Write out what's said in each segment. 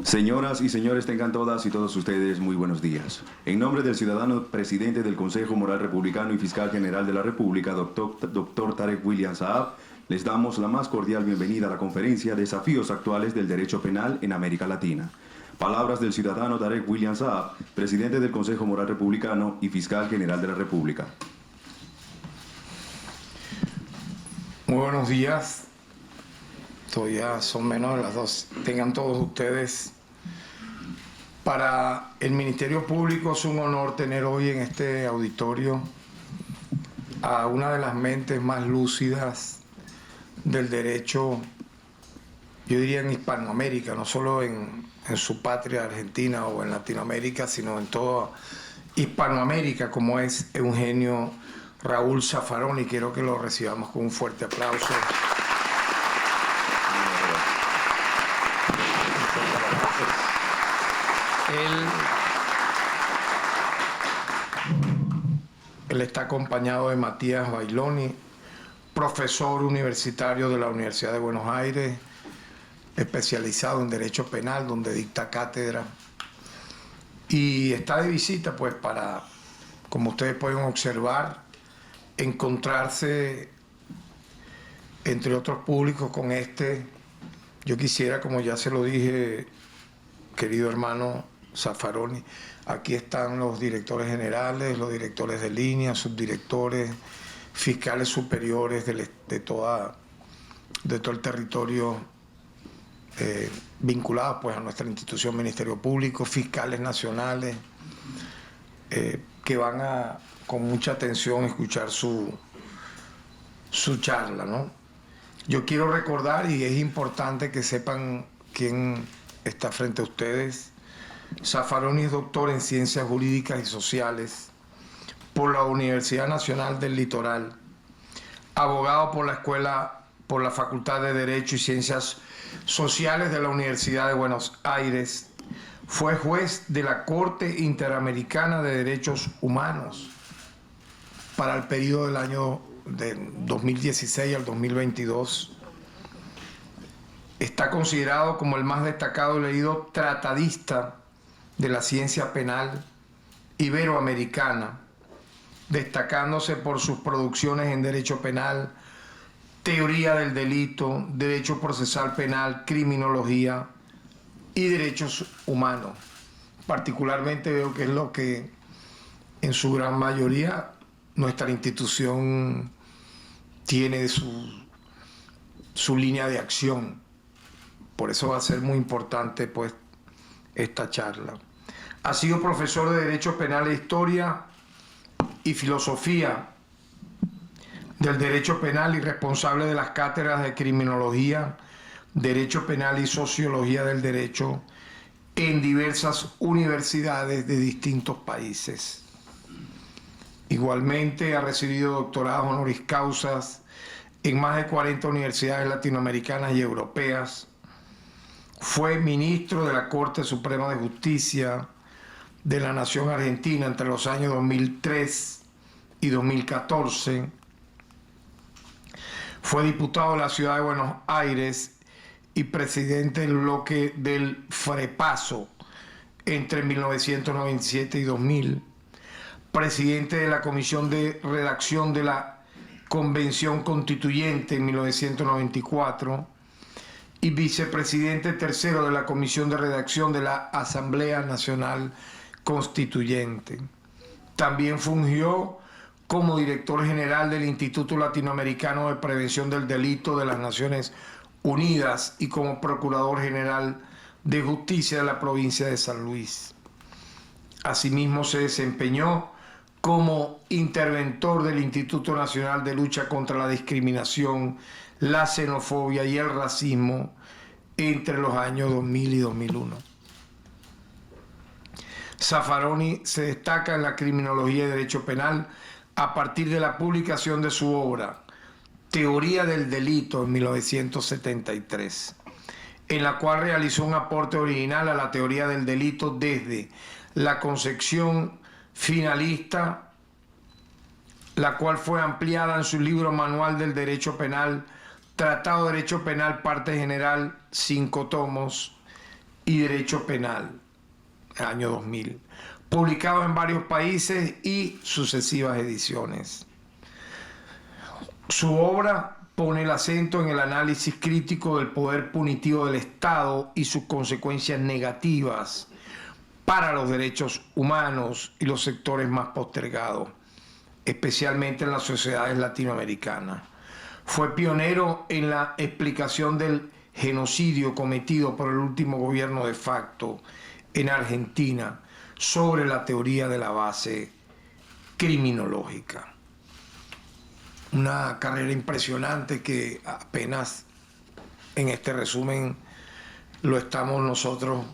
Señoras y señores, tengan todas y todos ustedes muy buenos días. En nombre del ciudadano presidente del Consejo Moral Republicano y Fiscal General de la República, doctor Tarek William Saab, les damos la más cordial bienvenida a la conferencia Desafíos Actuales del Derecho Penal en América Latina. Palabras del ciudadano Tarek William Saab, presidente del Consejo Moral Republicano y Fiscal General de la República. Muy buenos días. Todavía son menos de las 2. Tengan todos ustedes. Para el Ministerio Público es un honor tener hoy en este auditorio a una de las mentes más lúcidas del derecho, yo diría en Hispanoamérica, no solo en su patria Argentina o en Latinoamérica, sino en toda Hispanoamérica, como es Eugenio Raúl Zaffaroni. Quiero que lo recibamos con un fuerte aplauso. Él está acompañado de Matías Bailoni, profesor universitario de la Universidad de Buenos Aires, especializado en Derecho Penal, donde dicta cátedra. Y está de visita, pues, para, como ustedes pueden observar, encontrarse, entre otros públicos, con este. Yo quisiera, como ya se lo dije, querido hermano Zaffaroni, aquí están los directores generales, los directores de línea, subdirectores, fiscales superiores de todo el territorio vinculados, pues, a nuestra institución Ministerio Público, fiscales nacionales, que van a, con mucha atención, escuchar su charla, ¿no? Yo quiero recordar, y es importante que sepan quién está frente a ustedes. Zaffaroni es doctor en Ciencias Jurídicas y Sociales por la Universidad Nacional del Litoral, abogado por la Facultad de Derecho y Ciencias Sociales de la Universidad de Buenos Aires. Fue juez de la Corte Interamericana de Derechos Humanos para el periodo del año de 2016 al 2022. Está considerado como el más destacado y leído tratadista de la ciencia penal iberoamericana, destacándose por sus producciones en derecho penal, teoría del delito, derecho procesal penal, criminología y derechos humanos. Particularmente veo que es lo que en su gran mayoría nuestra institución tiene su línea de acción. Por eso va a ser muy importante, pues, esta charla. Ha sido profesor de Derecho Penal e Historia y Filosofía del Derecho Penal y responsable de las cátedras de Criminología, Derecho Penal y Sociología del Derecho en diversas universidades de distintos países. Igualmente ha recibido doctorados honoris causas en más de 40 universidades latinoamericanas y europeas. Fue ministro de la Corte Suprema de Justicia de la Nación Argentina entre los años 2003 y 2014. Fue diputado de la Ciudad de Buenos Aires y presidente del bloque del FREPASO entre 1997 y 2000. Presidente de la Comisión de Redacción de la Convención Constituyente en 1994 y vicepresidente tercero de la Comisión de Redacción de la Asamblea Nacional Constituyente. También fungió como director general del Instituto Latinoamericano de Prevención del Delito de las Naciones Unidas y como procurador general de justicia de la provincia de San Luis. Asimismo se desempeñó como interventor del Instituto Nacional de Lucha contra la Discriminación, la Xenofobia y el Racismo entre los años 2000 y 2001. Zaffaroni se destaca en la criminología y derecho penal a partir de la publicación de su obra Teoría del Delito en 1973, en la cual realizó un aporte original a la teoría del delito desde la concepción finalista, la cual fue ampliada en su libro Manual del Derecho Penal, Tratado de Derecho Penal, parte general, 5 tomos, y Derecho Penal, el año 2000, publicado en varios países y sucesivas ediciones. Su obra pone el acento en el análisis crítico del poder punitivo del Estado y sus consecuencias negativas para los derechos humanos y los sectores más postergados, especialmente en las sociedades latinoamericanas. Fue pionero en la explicación del genocidio cometido por el último gobierno de facto en Argentina sobre la teoría de la base criminológica. Una carrera impresionante que apenas en este resumen lo estamos nosotros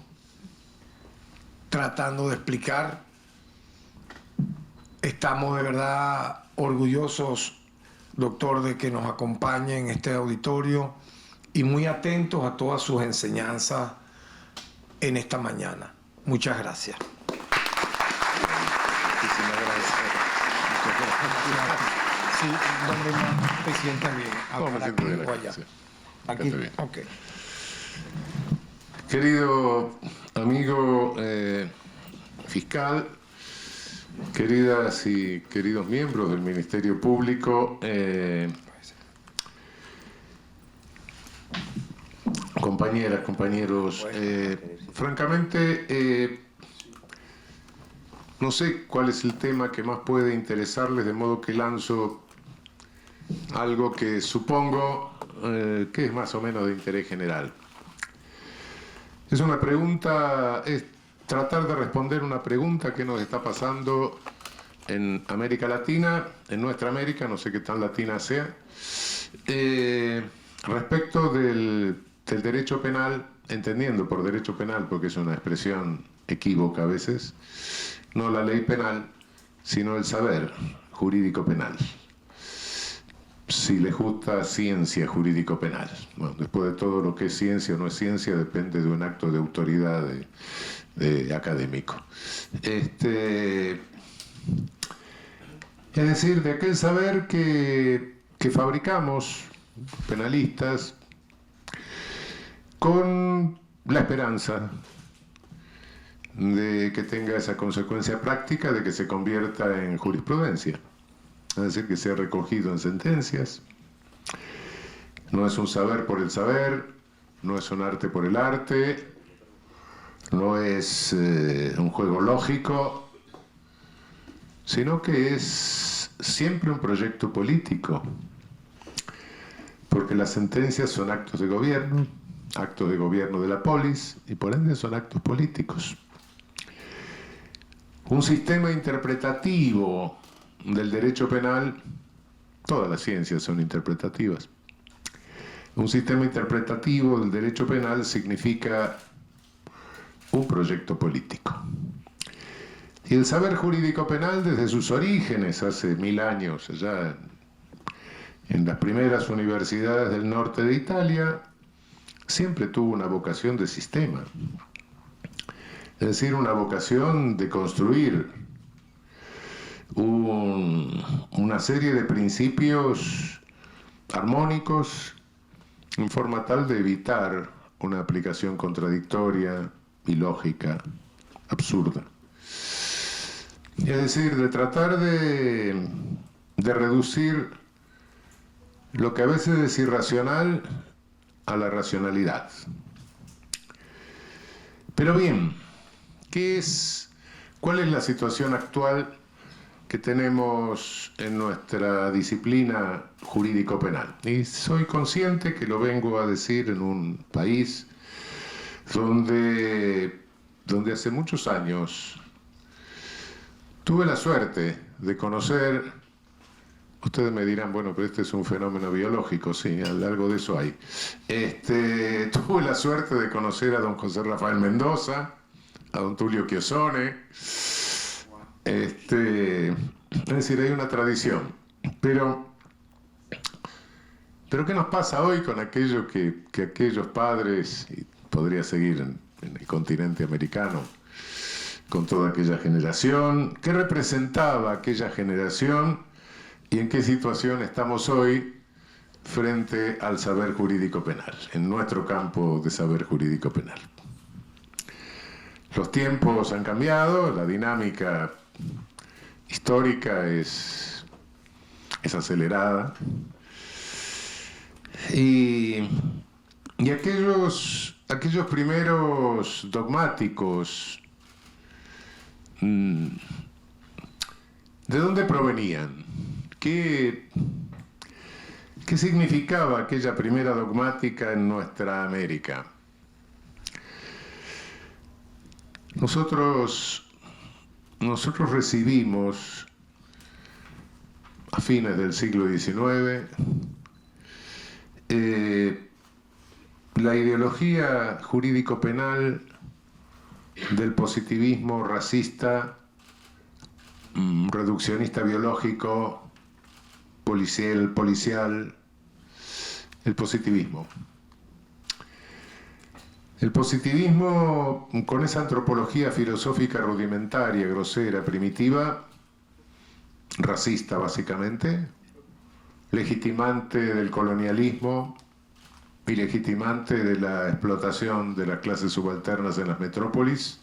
tratando de explicar. Estamos de verdad orgullosos, doctor, de que nos acompañe en este auditorio y muy atentos a todas sus enseñanzas en esta mañana. Muchas gracias. Muchísimas gracias. Sí, donde más te sientas bien. No, me siento bien o allá. sí. Aquí. Bien. Ok. Querido amigo fiscal, queridas y queridos miembros del Ministerio Público, compañeras, compañeros, francamente no sé cuál es el tema que más puede interesarles, de modo que lanzo algo que supongo que es más o menos de interés general. Es una pregunta, es tratar de responder una pregunta que nos está pasando en América Latina, en nuestra América, no sé qué tan latina sea, respecto del derecho penal, entendiendo por derecho penal, porque es una expresión equívoca a veces, no la ley penal, sino el saber jurídico penal. Si les gusta ciencia jurídico penal. Bueno, después de todo, lo que es ciencia o no es ciencia depende de un acto de autoridad de académico. Es decir, de aquel saber que fabricamos penalistas con la esperanza de que tenga esa consecuencia práctica de que se convierta en jurisprudencia. Es decir, que sea recogido en sentencias. No es un saber por el saber, no es un arte por el arte, no es un juego lógico, sino que es siempre un proyecto político, porque las sentencias son actos de gobierno de la polis, y por ende son actos políticos. Un sistema interpretativo del derecho penal, todas las ciencias son interpretativas. Un sistema interpretativo del derecho penal significa un proyecto político. Y el saber jurídico penal, desde sus orígenes, hace 1000 años, allá en las primeras universidades del norte de Italia, siempre tuvo una vocación de sistema. Es decir, una vocación de construir una serie de principios armónicos en forma tal de evitar una aplicación contradictoria, ilógica, absurda. Es decir, de tratar de reducir lo que a veces es irracional a la racionalidad. Pero bien, ¿cuál es la situación actual que tenemos en nuestra disciplina jurídico-penal? Y soy consciente que lo vengo a decir en un país donde hace muchos años tuve la suerte de conocer, ustedes me dirán, bueno, pero este es un fenómeno biológico, sí, algo de eso hay. Tuve la suerte de conocer a don José Rafael Mendoza, a don Tulio Chiosone. Es decir, hay una tradición. Pero ¿qué nos pasa hoy con aquello que aquellos padres, y podría seguir en el continente americano, con toda aquella generación? ¿Qué representaba aquella generación y en qué situación estamos hoy frente al saber jurídico penal, en nuestro campo de saber jurídico penal? Los tiempos han cambiado, la dinámica histórica es acelerada. Y aquellos primeros dogmáticos, ¿de dónde provenían? ¿Qué significaba aquella primera dogmática en nuestra América? Nosotros recibimos a fines del siglo XIX la ideología jurídico-penal del positivismo racista, reduccionista biológico, policial, el positivismo. El positivismo, con esa antropología filosófica rudimentaria, grosera, primitiva, racista básicamente, legitimante del colonialismo y legitimante de la explotación de las clases subalternas en las metrópolis,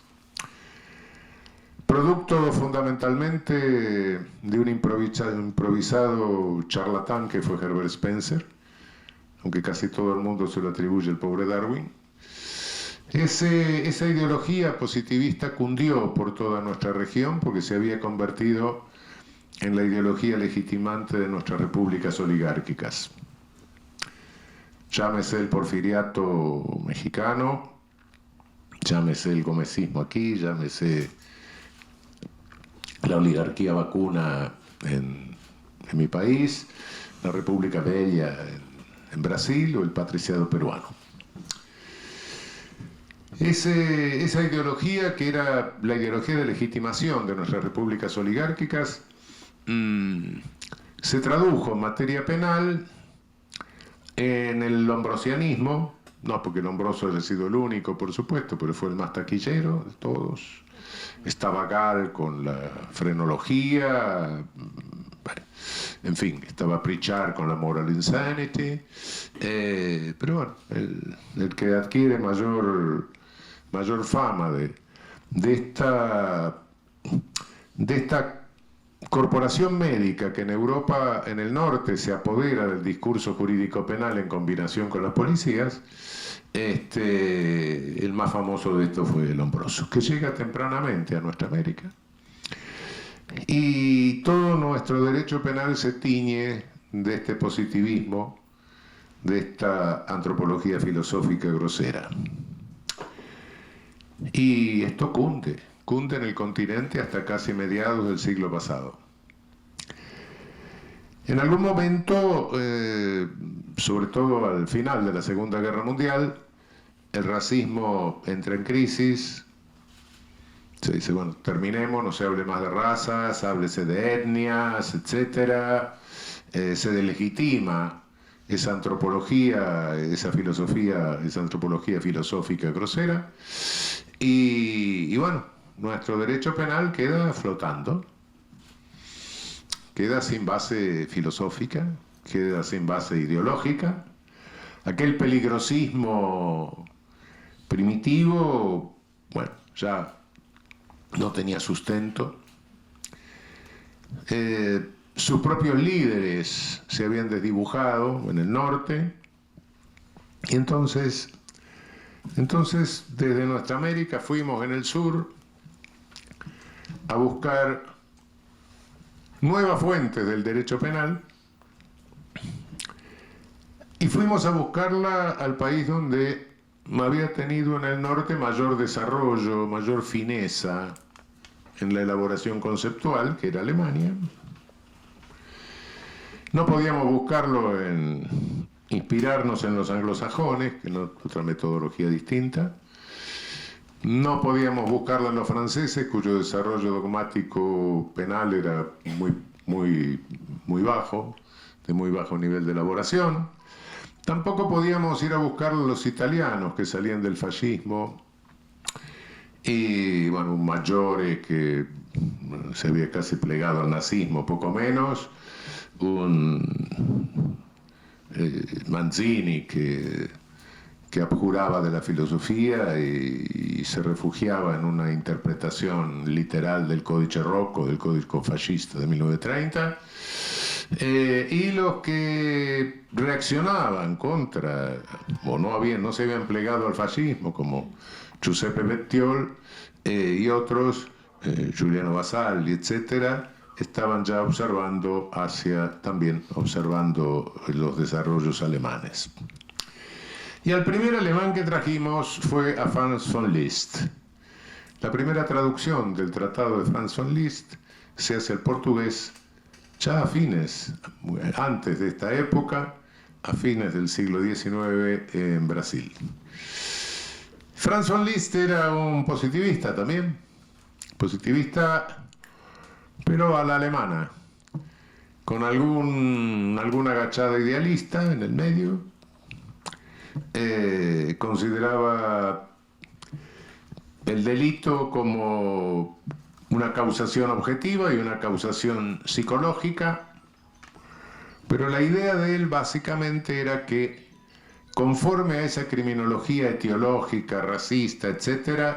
producto fundamentalmente de un improvisado charlatán que fue Herbert Spencer, aunque casi todo el mundo se lo atribuye al pobre Darwin. Esa ideología positivista cundió por toda nuestra región porque se había convertido en la ideología legitimante de nuestras repúblicas oligárquicas. Llámese el porfiriato mexicano, llámese el gomecismo aquí, llámese la oligarquía vacuna en mi país, la República Bella en Brasil o el patriciado peruano. Esa ideología, que era la ideología de legitimación de nuestras repúblicas oligárquicas, se tradujo en materia penal en el lombrosianismo, no porque Lombroso haya sido el único, por supuesto, pero fue el más taquillero de todos. Estaba Gall con la frenología, bueno, en fin, estaba Pritchard con la moral insanity, pero bueno, el que adquiere mayor fama de esta corporación médica que en Europa, en el norte, se apodera del discurso jurídico penal en combinación con las policías, el más famoso de estos fue Lombroso, que llega tempranamente a nuestra América. Y todo nuestro derecho penal se tiñe de este positivismo, de esta antropología filosófica grosera. Y esto cunde en el continente hasta casi mediados del siglo pasado. En algún momento, sobre todo al final de la Segunda Guerra Mundial, el racismo entra en crisis. Se dice, bueno, terminemos, no se hable más de razas, háblese de etnias, etc. Se delegitima esa antropología, esa antropología filosófica grosera. Y bueno, nuestro derecho penal queda flotando, queda sin base filosófica, queda sin base ideológica. Aquel peligrosismo primitivo, bueno, ya no tenía sustento. Sus propios líderes se habían desdibujado en el norte. Y entonces, desde nuestra América fuimos en el sur a buscar nuevas fuentes del derecho penal y fuimos a buscarla al país donde había tenido en el norte mayor desarrollo, mayor fineza en la elaboración conceptual, que era Alemania. No podíamos buscarlo inspirarnos en los anglosajones, que es otra metodología distinta. No podíamos buscarlo en los franceses, cuyo desarrollo dogmático penal era muy bajo, de muy bajo nivel de elaboración. Tampoco podíamos ir a buscarlo en los italianos, que salían del fascismo, y bueno, un Maggiore que se había casi plegado al nazismo, poco menos, un Manzini que que abjuraba de la filosofía y se refugiaba en una interpretación literal del Códice Rocco, del Código Fascista de 1930, y los que reaccionaban contra, o no se habían plegado al fascismo, como Giuseppe Bettiol y otros, Giuliano Vassalli, etc., estaban ya observando los desarrollos alemanes. Y el primer alemán que trajimos fue a Franz von Liszt. La primera traducción del tratado de Franz von Liszt se hace al portugués ya antes de esta época, a fines del siglo XIX en Brasil. Franz von Liszt era un positivista también, pero a la alemana, con alguna agachada idealista en el medio. Consideraba el delito como una causación objetiva y una causación psicológica, pero la idea de él básicamente era que, conforme a esa criminología etiológica, racista, etc.,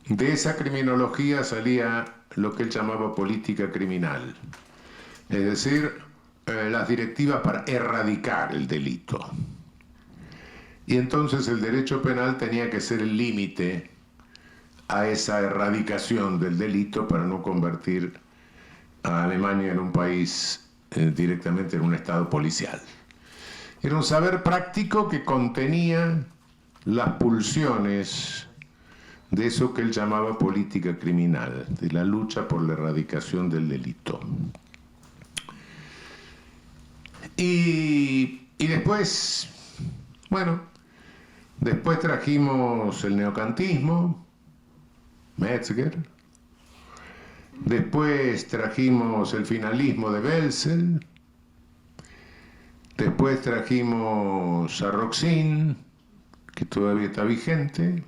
de esa criminología salía lo que él llamaba política criminal, es decir, las directivas para erradicar el delito. Y entonces el derecho penal tenía que ser el límite a esa erradicación del delito para no convertir a Alemania en un país directamente en un estado policial. Era un saber práctico que contenía las pulsiones de eso que él llamaba política criminal, de la lucha por la erradicación del delito. Y después, después trajimos el neocantismo, Metzger. Después trajimos el finalismo de Welser. Después trajimos a Roxin, que todavía está vigente.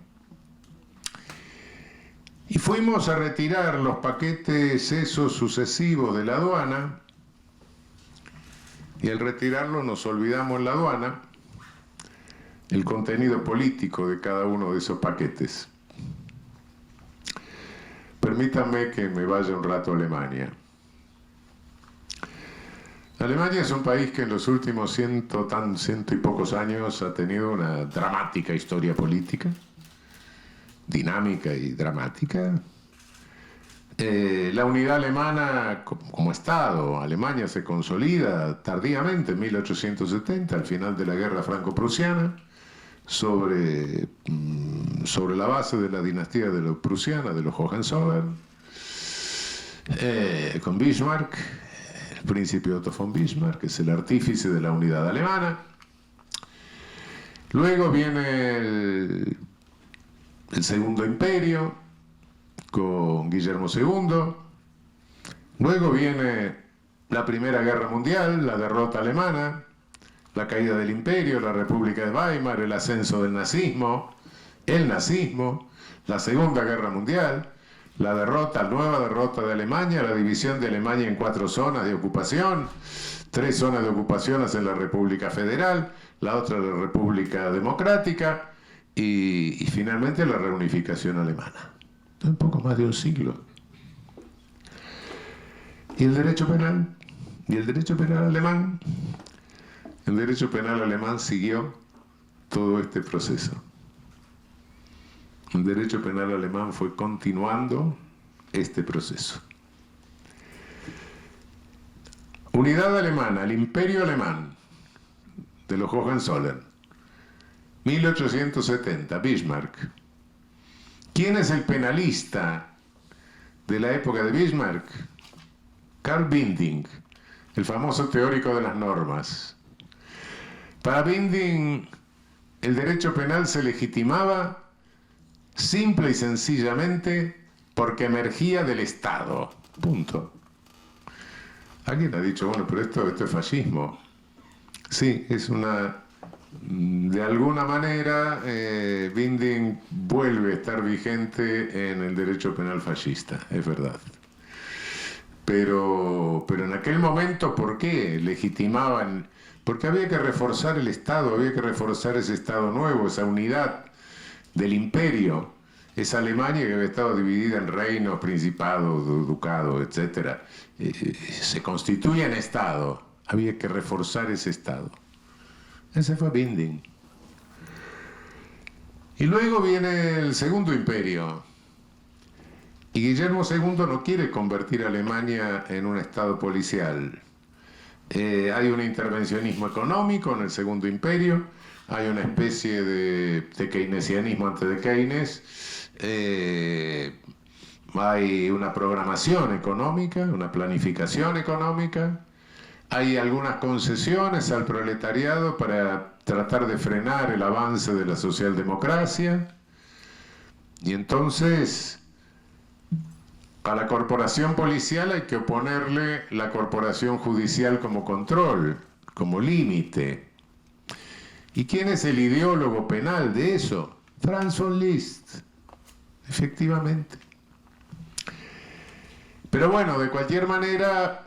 Y fuimos a retirar los paquetes esos sucesivos de la aduana. Y al retirarlo nos olvidamos en la aduana el contenido político de cada uno de esos paquetes. Permítanme que me vaya un rato a Alemania. Alemania es un país que en los últimos ciento y pocos años ha tenido una dramática historia política, dinámica y dramática. La unidad alemana como Estado, Alemania se consolida tardíamente en 1870, al final de la guerra franco-prusiana, sobre la base de la dinastía de los prusiana, de los Hohenzollern, con Bismarck, el príncipe Otto von Bismarck, que es el artífice de la unidad alemana. Luego viene el Segundo Imperio, con Guillermo II. Luego viene la Primera Guerra Mundial, la derrota alemana, la caída del imperio, la República de Weimar, el ascenso del nazismo, el nazismo, la Segunda Guerra Mundial, la nueva derrota de Alemania, la división de Alemania en 4 zonas de ocupación, 3 zonas de ocupación en la República Federal, la otra la República Democrática y finalmente la reunificación alemana. Un poco más de un siglo. ¿Y el derecho penal? ¿Y el derecho penal alemán? El derecho penal alemán siguió todo este proceso. El derecho penal alemán fue continuando este proceso. Unidad alemana, el imperio alemán de los Hohenzollern, 1870, Bismarck. ¿Quién es el penalista de la época de Bismarck? Karl Binding, el famoso teórico de las normas. Para Binding, el derecho penal se legitimaba simple y sencillamente porque emergía del Estado. Punto. Alguien ha dicho, bueno, pero esto es fascismo. Sí, es una... De alguna manera, Binding vuelve a estar vigente en el derecho penal fascista, es verdad. Pero en aquel momento, ¿por qué legitimaban porque había que reforzar el Estado, había que reforzar ese Estado nuevo, esa unidad del imperio, esa Alemania que había estado dividida en reinos, principados, ducados, etc. Se constituía en Estado, había que reforzar ese Estado. Ese fue Binding. Y luego viene el Segundo Imperio. Y Guillermo II no quiere convertir a Alemania en un Estado policial. Hay un intervencionismo económico en el Segundo Imperio, hay una especie de keynesianismo antes de Keynes, hay una programación económica, una planificación económica, hay algunas concesiones al proletariado para tratar de frenar el avance de la socialdemocracia, y entonces a la corporación policial hay que oponerle la corporación judicial como control, como límite. ¿Y quién es el ideólogo penal de eso? Franz von Liszt, efectivamente. Pero bueno, de cualquier manera,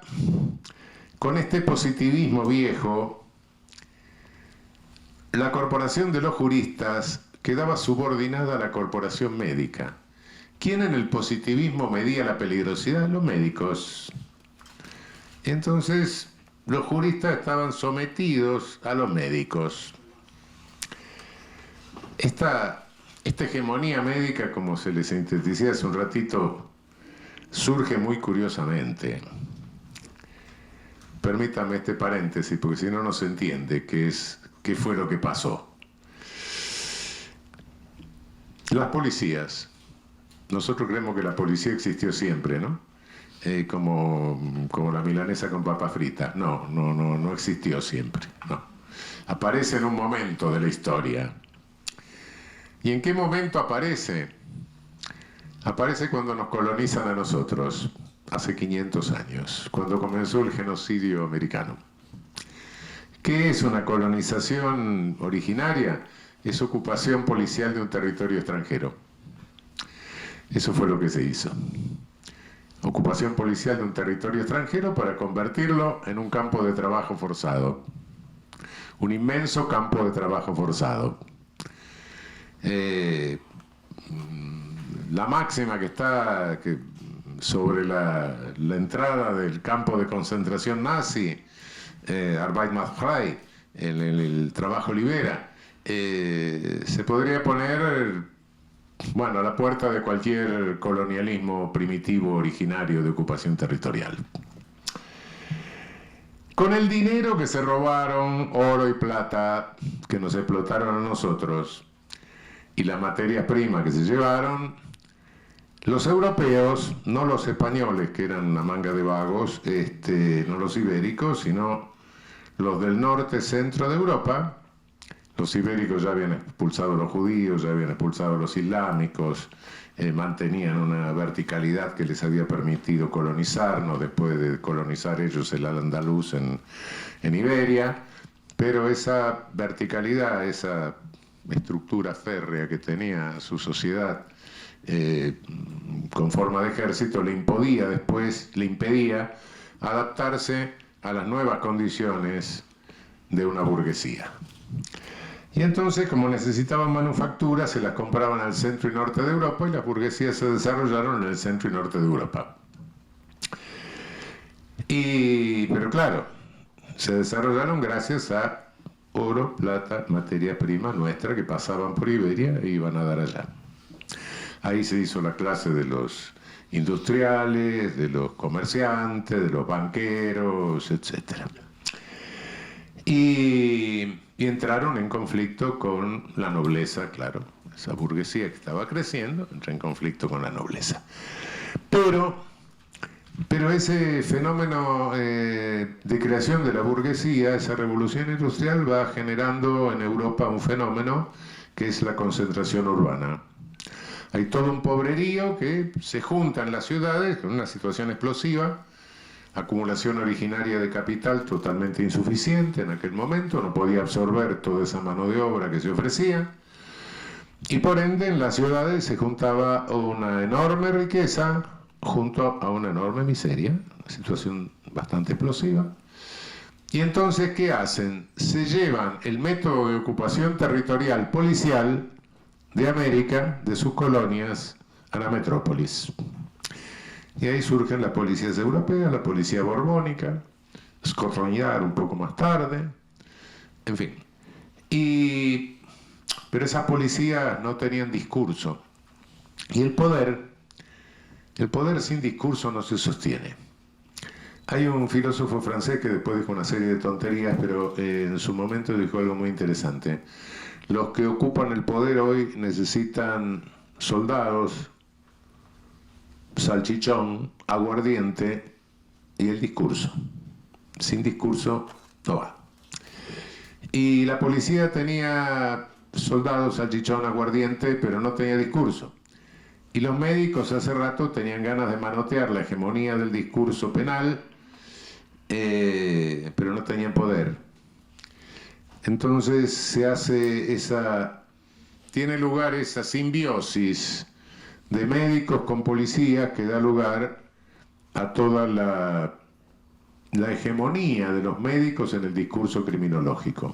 con este positivismo viejo, la corporación de los juristas quedaba subordinada a la corporación médica. ¿Quién en el positivismo medía la peligrosidad? Los médicos. Entonces, los juristas estaban sometidos a los médicos. Esta hegemonía médica, como se les sinteticé hace un ratito, surge muy curiosamente. Permítame este paréntesis, porque si no, no se entiende qué fue lo que pasó. Las policías. Nosotros creemos que la policía existió siempre, ¿no? Como la milanesa con papa frita. No existió siempre, no. Aparece en un momento de la historia. ¿Y en qué momento aparece? Aparece cuando nos colonizan a nosotros, hace 500 años, cuando comenzó el genocidio americano. ¿Qué es una colonización originaria? Es ocupación policial de un territorio extranjero. Eso fue lo que se hizo. Ocupación policial de un territorio extranjero para convertirlo en un campo de trabajo forzado. Un inmenso campo de trabajo forzado. La máxima que está sobre la entrada del campo de concentración nazi, Arbeit macht frei, el trabajo libera, se podría poner a la puerta de cualquier colonialismo primitivo originario de ocupación territorial. Con el dinero que se robaron, oro y plata, que nos explotaron a nosotros, y la materia prima que se llevaron, los europeos, no los españoles, que eran una manga de vagos, no los ibéricos, sino los del norte, centro de Europa. Los ibéricos ya habían expulsado a los judíos, ya habían expulsado a los islámicos, mantenían una verticalidad que les había permitido colonizarnos, después de colonizar ellos el Al-Andalus en Iberia, pero esa verticalidad, esa estructura férrea que tenía su sociedad con forma de ejército, le impedía adaptarse a las nuevas condiciones de una burguesía. Y entonces, como necesitaban manufacturas, se las compraban al centro y norte de Europa, y las burguesías se desarrollaron en el centro y norte de Europa. Pero claro, se desarrollaron gracias a oro, plata, materia prima nuestra que pasaban por Iberia e iban a dar allá. Ahí se hizo la clase de los industriales, de los comerciantes, de los banqueros, etc. Y entraron en conflicto con la nobleza, claro. Esa burguesía que estaba creciendo entra en conflicto con la nobleza. Pero ese fenómeno de creación de la burguesía, esa revolución industrial, va generando en Europa un fenómeno que es la concentración urbana. Hay todo un pobrerío que se junta en las ciudades con una situación explosiva, acumulación originaria de capital totalmente insuficiente en aquel momento, no podía absorber toda esa mano de obra que se ofrecía, y por ende en las ciudades se juntaba una enorme riqueza junto a una enorme miseria, una situación bastante explosiva, Y entonces, ¿qué hacen? Se llevan el método de ocupación territorial policial de América, de sus colonias, a la metrópolis. Y ahí surgen las policías europeas, la policía borbónica, Scotland Yard un poco más tarde, en fin. Pero esas policías no tenían discurso. Y el poder sin discurso no se sostiene. Hay un filósofo francés que después dijo una serie de tonterías, pero en su momento dijo algo muy interesante. Los que ocupan el poder hoy necesitan soldados, salchichón, aguardiente y el discurso. Sin discurso no va. Y la policía tenía soldados, salchichón, aguardiente, pero no tenía discurso. Y los médicos hace rato tenían ganas de manotear la hegemonía del discurso penal, pero no tenían poder. Entonces tiene lugar esa simbiosis de médicos con policías que da lugar a toda la hegemonía de los médicos en el discurso criminológico,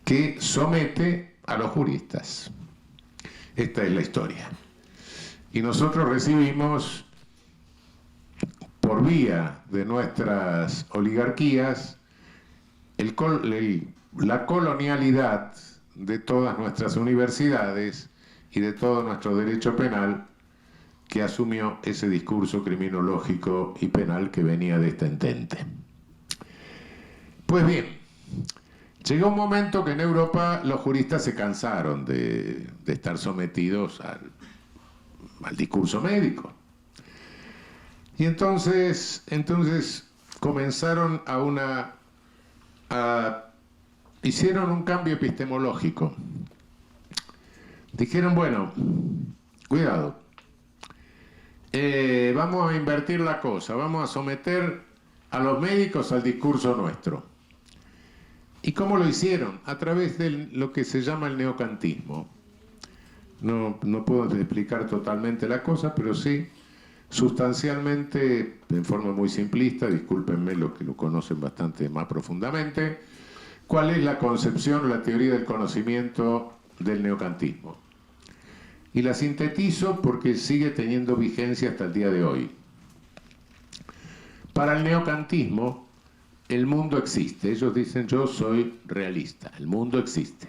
que somete a los juristas. Esta es la historia. Y nosotros recibimos, por vía de nuestras oligarquías, la colonialidad de todas nuestras universidades y de todo nuestro derecho penal, que asumió ese discurso criminológico y penal que venía de esta entente. Pues bien, llegó un momento que en Europa los juristas se cansaron de estar sometidos al discurso médico. Y entonces comenzaron hicieron un cambio epistemológico. Dijeron, bueno, cuidado, vamos a invertir la cosa, vamos a someter a los médicos al discurso nuestro. ¿Y cómo lo hicieron? A través de lo que se llama el neocantismo. No puedo explicar totalmente la cosa, pero sí, sustancialmente, en forma muy simplista, discúlpenme los que lo conocen bastante más profundamente, ¿cuál es la concepción, la teoría del conocimiento del neocantismo? Y la sintetizo porque sigue teniendo vigencia hasta el día de hoy. Para el neocantismo, el mundo existe. Ellos dicen, yo soy realista, el mundo existe.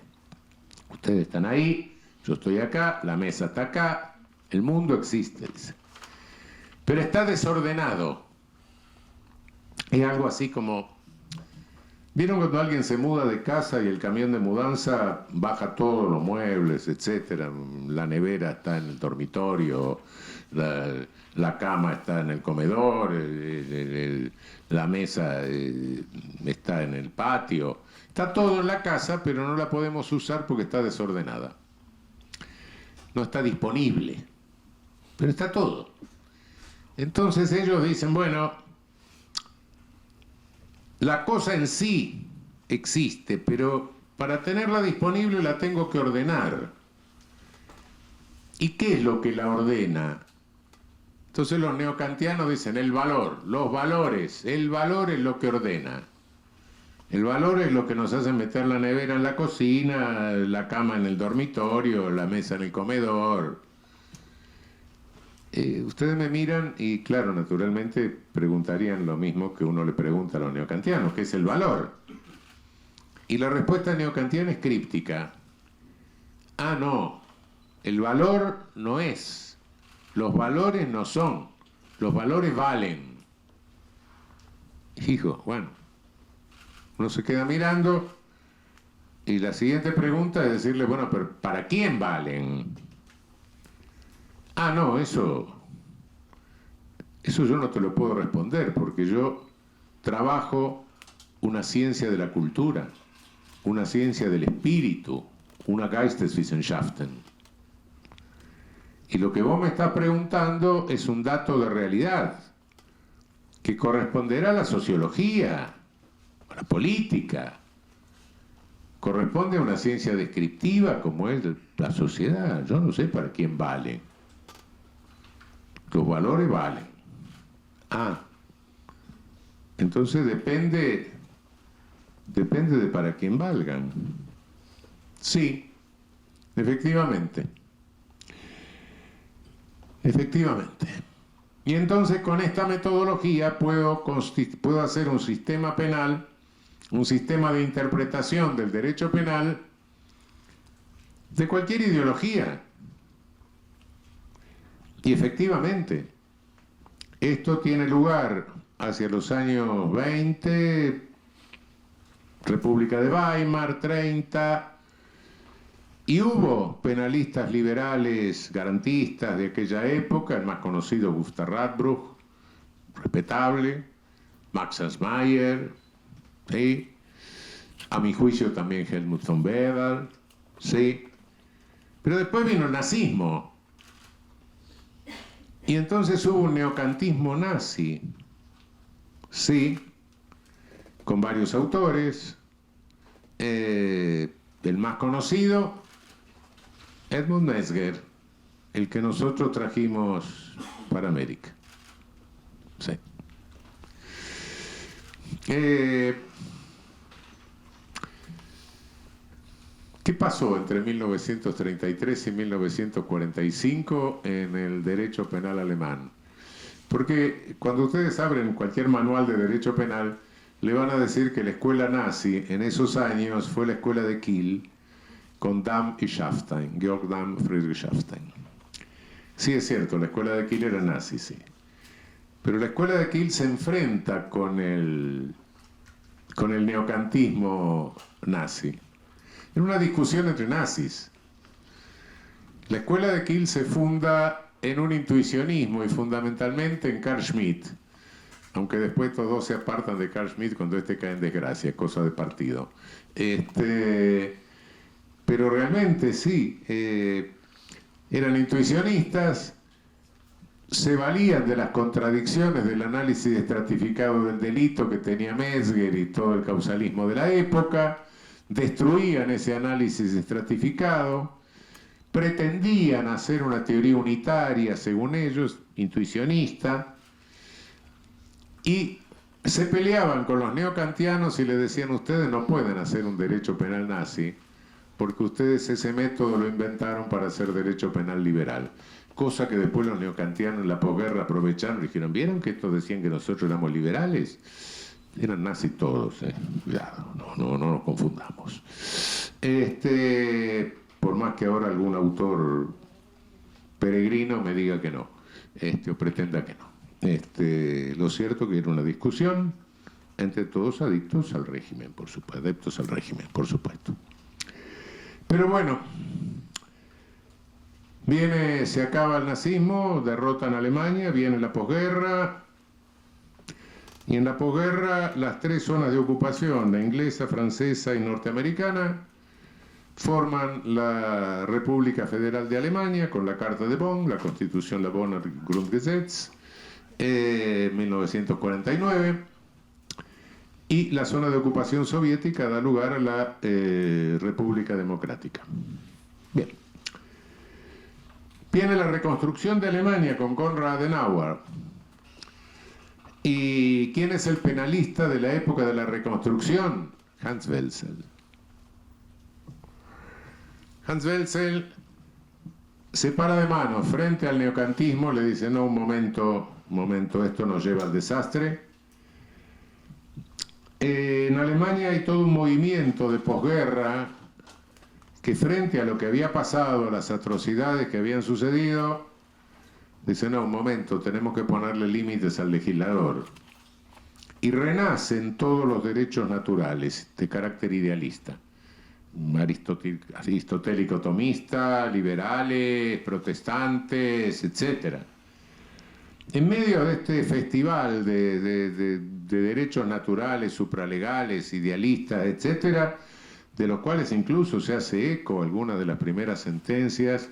Ustedes están ahí, yo estoy acá, la mesa está acá, el mundo existe, dice. Pero está desordenado. Es algo así como, ¿vieron cuando alguien se muda de casa y el camión de mudanza baja todos los muebles, etcétera? La nevera está en el dormitorio, la cama está en el comedor, la mesa está en el patio. Está todo en la casa, pero no la podemos usar porque está desordenada. No está disponible, pero está todo. Entonces ellos dicen, bueno, la cosa en sí existe, pero para tenerla disponible la tengo que ordenar. ¿Y qué es lo que la ordena? Entonces los neocantianos dicen el valor, los valores, el valor es lo que ordena. El valor es lo que nos hace meter la nevera en la cocina, la cama en el dormitorio, la mesa en el comedor. Ustedes me miran y, claro, naturalmente preguntarían lo mismo que uno le pregunta a los neocantianos, ¿qué es el valor? Y la respuesta neocantiana es críptica. Ah, no, el valor no es, los valores no son, los valores valen. Hijo, bueno, uno se queda mirando y la siguiente pregunta es decirle, bueno, pero ¿para quién valen? Ah, no, eso yo no te lo puedo responder porque yo trabajo una ciencia de la cultura, una ciencia del espíritu, una Geisteswissenschaften. Y lo que vos me estás preguntando es un dato de realidad que corresponderá a la sociología, a la política, corresponde a una ciencia descriptiva como es la sociedad. Yo no sé para quién vale. Los valores valen. Ah, Entonces depende de para quién valgan. Sí, efectivamente. Efectivamente. Y entonces con esta metodología puedo hacer un sistema penal, un sistema de interpretación del derecho penal de cualquier ideología. Y efectivamente, esto tiene lugar hacia los años 20, República de Weimar, 30, y hubo penalistas liberales garantistas de aquella época, el más conocido Gustav Radbruch, respetable, Max Ansmayer, ¿sí? A mi juicio también Helmut von Wedel, ¿sí? Pero después vino el nazismo, y entonces hubo un neocantismo nazi, sí, con varios autores, el más conocido, Edmund Mesger, el que nosotros trajimos para América. Sí. ¿Qué pasó entre 1933 y 1945 en el derecho penal alemán? Porque cuando ustedes abren cualquier manual de derecho penal, le van a decir que la escuela nazi en esos años fue la escuela de Kiel, con Damm y Schaffstein, Georg Damm, Friedrich Schaffstein. Sí, es cierto, la escuela de Kiel era nazi, sí. Pero la escuela de Kiel se enfrenta con el neocantismo nazi. En una discusión entre nazis. La escuela de Kiel se funda en un intuicionismo y fundamentalmente en Carl Schmitt, aunque después todos se apartan de Carl Schmitt cuando este cae en desgracia, cosa de partido. Pero realmente sí, eran intuicionistas, se valían de las contradicciones del análisis estratificado del delito que tenía Mesger y todo el causalismo de la época, destruían ese análisis estratificado, pretendían hacer una teoría unitaria, según ellos, intuicionista, y se peleaban con los neocantianos y le decían: ustedes no pueden hacer un derecho penal nazi, porque ustedes ese método lo inventaron para hacer derecho penal liberal. Cosa que después los neocantianos en la posguerra aprovecharon y dijeron: ¿vieron que estos decían que nosotros éramos liberales? Eran nazis todos, cuidado, no nos confundamos. Por más que ahora algún autor peregrino me diga que no, o pretenda que no. Lo cierto que era una discusión entre todos adictos al régimen, por supuesto, adeptos al régimen, por supuesto. Pero bueno, se acaba el nazismo, derrotan a Alemania, viene la posguerra, y en la posguerra las tres zonas de ocupación, la inglesa, francesa y norteamericana, forman la República Federal de Alemania con la Carta de Bonn, la Constitución, la Bonner Grundgesetz, 1949, y la zona de ocupación soviética da lugar a la República Democrática. Bien. Viene la reconstrucción de Alemania con Konrad Adenauer. ¿Y quién es el penalista de la época de la reconstrucción? Hans Welzel. Hans Welzel se para de mano frente al neocantismo, le dice: no, un momento, esto nos lleva al desastre. En Alemania hay todo un movimiento de posguerra que, frente a lo que había pasado, a las atrocidades que habían sucedido, dice: no, un momento, tenemos que ponerle límites al legislador. Y renacen todos los derechos naturales de carácter idealista. Aristotélico tomista, liberales, protestantes, etc. En medio de este festival de derechos naturales, supralegales, idealistas, etc., de los cuales incluso se hace eco algunas de las primeras sentencias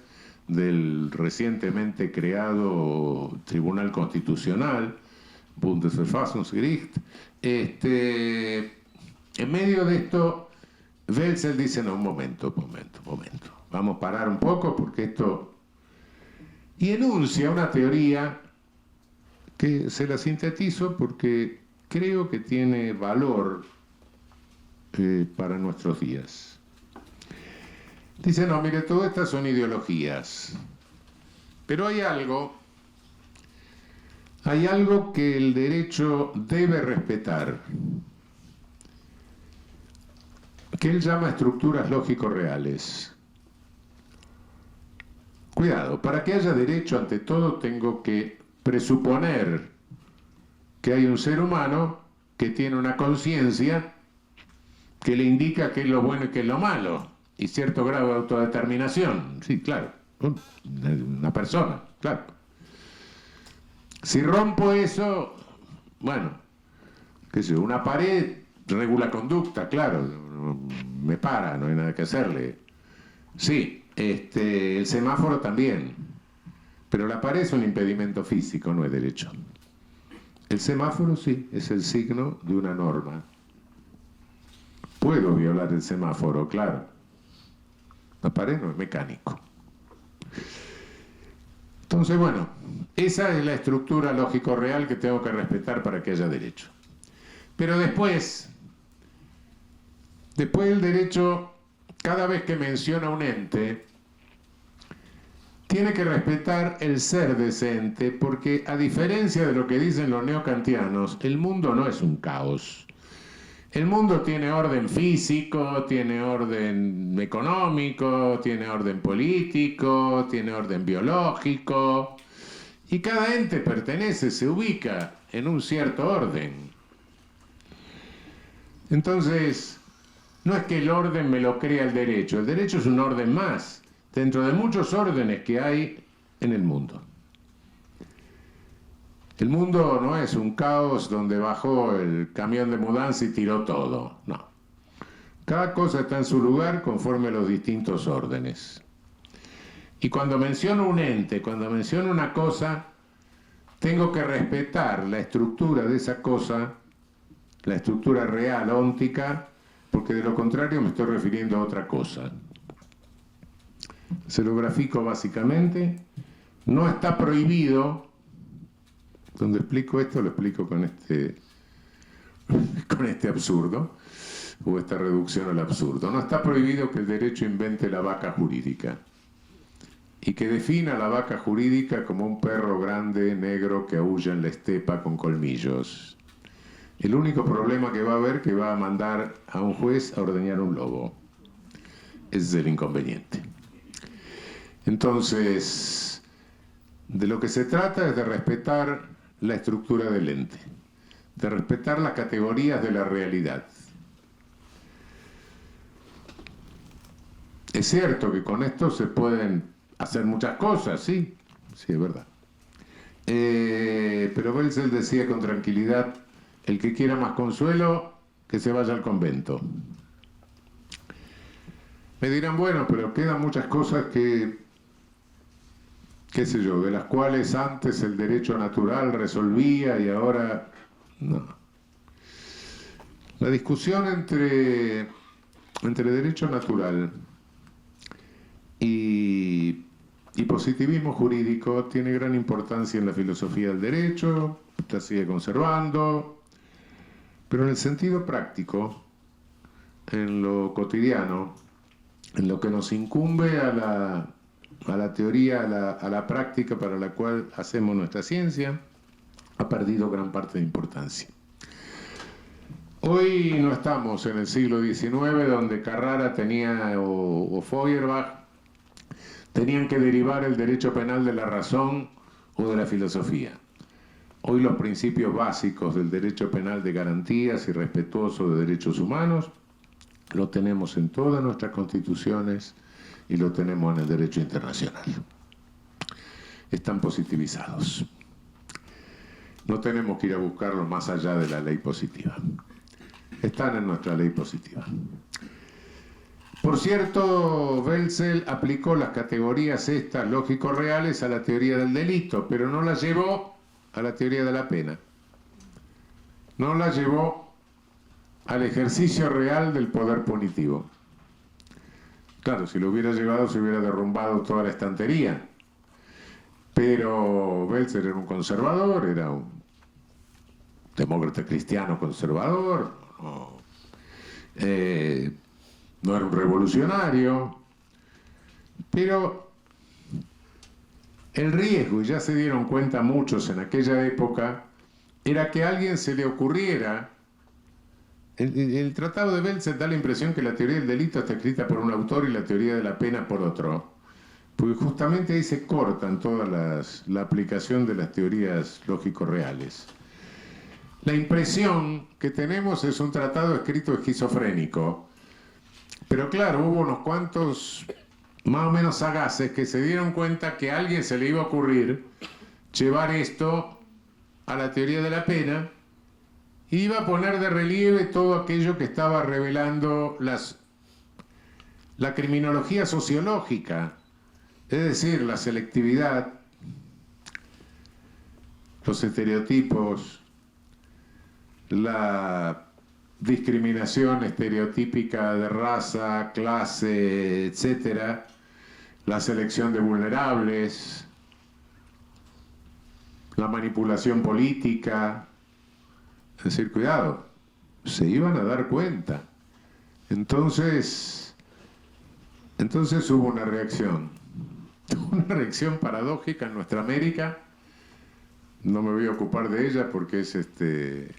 del recientemente creado Tribunal Constitucional, Bundesverfassungsgericht. En medio de esto, Welzel dice: no, un momento, vamos a parar un poco porque esto... Y enuncia una teoría que se la sintetizo porque creo que tiene valor para nuestros días. Dice, no, mire, todas estas son ideologías, pero hay algo que el derecho debe respetar, que él llama estructuras lógico-reales. Cuidado, para que haya derecho, ante todo, tengo que presuponer que hay un ser humano que tiene una conciencia que le indica qué es lo bueno y qué es lo malo, y cierto grado de autodeterminación. Sí, claro, una persona, claro. Si rompo eso, bueno, qué sé yo, una pared regula conducta, claro, me para, no hay nada que hacerle. Sí, el semáforo también, pero la pared es un impedimento físico, no es derecho. El semáforo sí, es el signo de una norma. Puedo violar el semáforo, claro. La pared no es mecánico. Entonces, bueno, esa es la estructura lógico-real que tengo que respetar para que haya derecho. Pero después el derecho, cada vez que menciona un ente, tiene que respetar el ser de ese ente, porque a diferencia de lo que dicen los neocantianos, el mundo no es un caos. El mundo tiene orden físico, tiene orden económico, tiene orden político, tiene orden biológico, y cada ente pertenece, se ubica en un cierto orden. Entonces, no es que el orden me lo crea el derecho es un orden más, dentro de muchos órdenes que hay en el mundo. El mundo no es un caos donde bajó el camión de mudanza y tiró todo, no. Cada cosa está en su lugar conforme a los distintos órdenes. Y cuando menciono un ente, cuando menciono una cosa, tengo que respetar la estructura de esa cosa, la estructura real, óntica, porque de lo contrario me estoy refiriendo a otra cosa. Se lo grafico básicamente. No está prohibido. Donde explico esto, lo explico con este absurdo, o esta reducción al absurdo. No está prohibido que el derecho invente la vaca jurídica y que defina la vaca jurídica como un perro grande, negro, que aúlla en la estepa con colmillos. El único problema que va a haber que va a mandar a un juez a ordeñar un lobo. Ese es el inconveniente. Entonces, de lo que se trata es de respetar la estructura del ente, de respetar las categorías de la realidad. Es cierto que con esto se pueden hacer muchas cosas, sí, es verdad. Pero Welzel decía con tranquilidad, el que quiera más consuelo, que se vaya al convento. Me dirán, bueno, pero quedan muchas cosas que, qué sé yo, de las cuales antes el derecho natural resolvía y ahora no. La discusión entre derecho natural y positivismo jurídico tiene gran importancia en la filosofía del derecho, la sigue conservando, pero en el sentido práctico, en lo cotidiano, en lo que nos incumbe a la teoría, a la práctica para la cual hacemos nuestra ciencia, ha perdido gran parte de importancia. Hoy no estamos en el siglo XIX, donde Carrara tenía, o Feuerbach, tenían que derivar el derecho penal de la razón o de la filosofía. Hoy los principios básicos del derecho penal de garantías y respetuoso de derechos humanos lo tenemos en todas nuestras constituciones y lo tenemos en el derecho internacional. Están positivizados. No tenemos que ir a buscarlos más allá de la ley positiva. Están en nuestra ley positiva. Por cierto, Welzel aplicó las categorías estas lógico-reales a la teoría del delito, pero no las llevó a la teoría de la pena. No las llevó al ejercicio real del poder punitivo. Claro, si lo hubiera llevado se hubiera derrumbado toda la estantería. Pero Welzel era un conservador, era un demócrata cristiano conservador, no era un revolucionario, pero el riesgo, y ya se dieron cuenta muchos en aquella época, era que a alguien se le ocurriera. El Tratado de Belzec da la impresión que la teoría del delito está escrita por un autor y la teoría de la pena por otro, porque justamente ahí se cortan todas la aplicación de las teorías lógico-reales. La impresión que tenemos es un tratado escrito esquizofrénico, pero claro, hubo unos cuantos más o menos sagaces que se dieron cuenta que a alguien se le iba a ocurrir llevar esto a la teoría de la pena y iba a poner de relieve todo aquello que estaba revelando la criminología sociológica, es decir, la selectividad, los estereotipos, la discriminación estereotípica de raza, clase, etcétera, la selección de vulnerables, la manipulación política. Es decir, cuidado, se iban a dar cuenta. Entonces hubo una reacción paradójica en nuestra América. No me voy a ocupar de ella porque es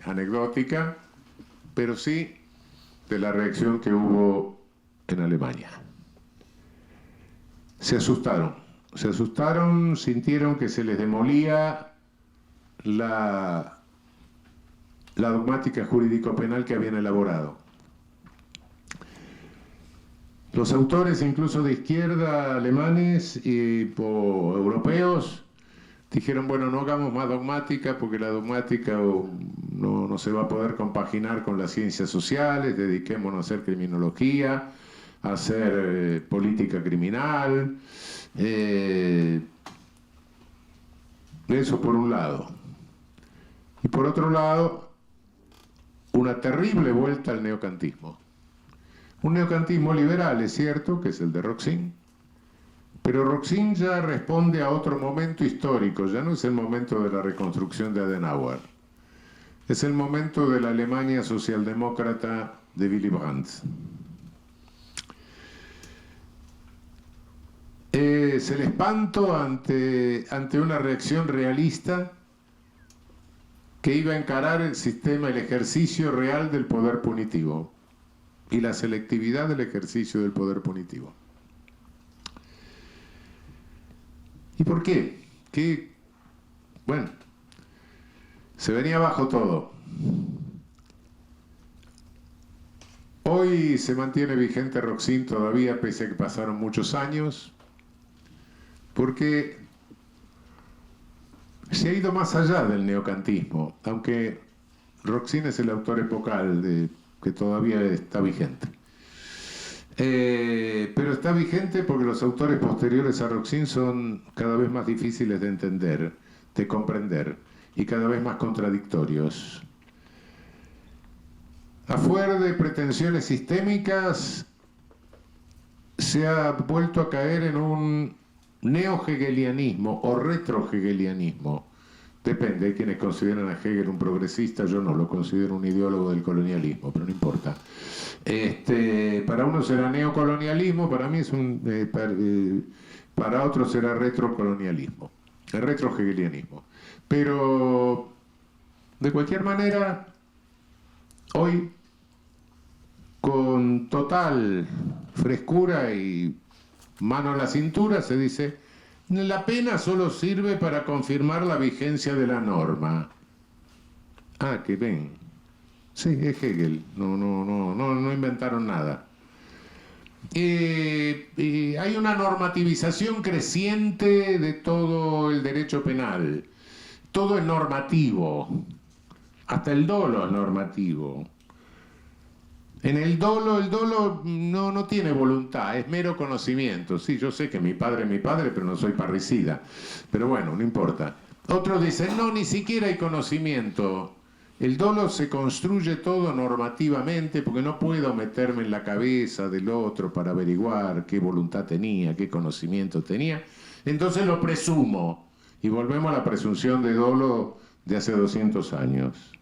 anecdótica, pero sí de la reacción que hubo en Alemania. Se asustaron, sintieron que se les demolía la dogmática jurídico-penal que habían elaborado. Los autores, incluso de izquierda, alemanes y europeos, dijeron, bueno, no hagamos más dogmática porque la dogmática no se va a poder compaginar con las ciencias sociales, dediquémonos a hacer criminología, a hacer política criminal. Eso por un lado. Y por otro lado, una terrible vuelta al neocantismo. Un neocantismo liberal, es cierto, que es el de Roxin, pero Roxin ya responde a otro momento histórico, ya no es el momento de la reconstrucción de Adenauer, es el momento de la Alemania socialdemócrata de Willy Brandt. Es el espanto ante una reacción realista que iba a encarar el sistema, el ejercicio real del poder punitivo y la selectividad del ejercicio del poder punitivo. ¿Y por qué? Bueno, se venía abajo todo. Hoy se mantiene vigente Roxin todavía, pese a que pasaron muchos años, porque se ha ido más allá del neocantismo, aunque Roxin es el autor epocal que todavía está vigente. Pero está vigente porque los autores posteriores a Roxin son cada vez más difíciles de entender, de comprender y cada vez más contradictorios. A fuer de pretensiones sistémicas, se ha vuelto a caer en un neo-hegelianismo o retro-hegelianismo. Depende, hay quienes consideran a Hegel un progresista, yo no lo considero un ideólogo del colonialismo, pero no importa. Para uno será neocolonialismo, para mí es para otros será retrocolonialismo, el retro-hegelianismo. Pero, de cualquier manera, hoy, con total frescura y mano a la cintura, se dice: la pena solo sirve para confirmar la vigencia de la norma. Ah, que ven. Sí, es Hegel. No inventaron nada. Hay una normativización creciente de todo el derecho penal. Todo es normativo. Hasta el dolo es normativo. En el dolo no tiene voluntad, es mero conocimiento. Sí, yo sé que mi padre es mi padre, pero no soy parricida. Pero bueno, no importa. Otros dicen, no, ni siquiera hay conocimiento. El dolo se construye todo normativamente porque no puedo meterme en la cabeza del otro para averiguar qué voluntad tenía, qué conocimiento tenía. Entonces lo presumo. Y volvemos a la presunción de dolo de hace 200 años.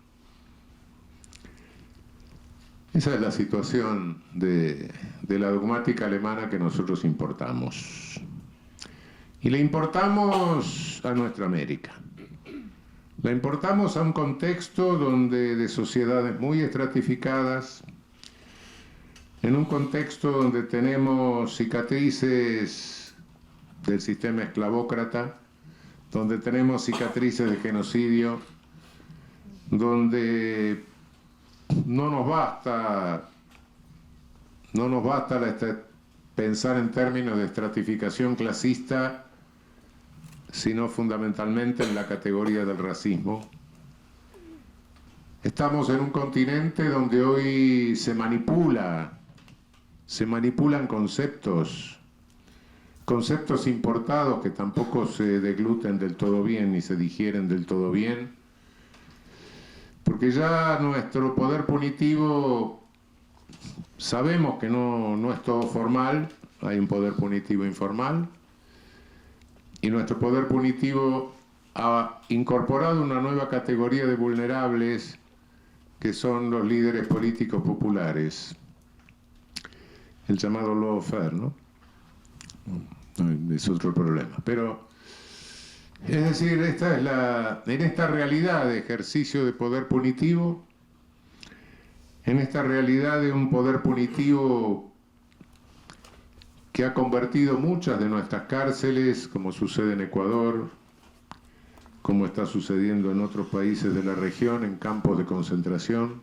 Esa es la situación de la dogmática alemana que nosotros importamos. Y la importamos a nuestra América. La importamos a un contexto de sociedades muy estratificadas, en un contexto donde tenemos cicatrices del sistema esclavócrata, donde tenemos cicatrices de genocidio, donde no nos basta pensar en términos de estratificación clasista, sino fundamentalmente en la categoría del racismo. Estamos en un continente donde hoy se manipulan conceptos importados que tampoco se degluten del todo bien ni se digieren del todo bien, porque ya nuestro poder punitivo sabemos que no es todo formal, hay un poder punitivo informal, y nuestro poder punitivo ha incorporado una nueva categoría de vulnerables que son los líderes políticos populares, el llamado lawfare, ¿no? Es otro problema. Pero, es decir, en esta realidad de ejercicio de poder punitivo, en esta realidad de un poder punitivo que ha convertido muchas de nuestras cárceles, como sucede en Ecuador, como está sucediendo en otros países de la región, en campos de concentración,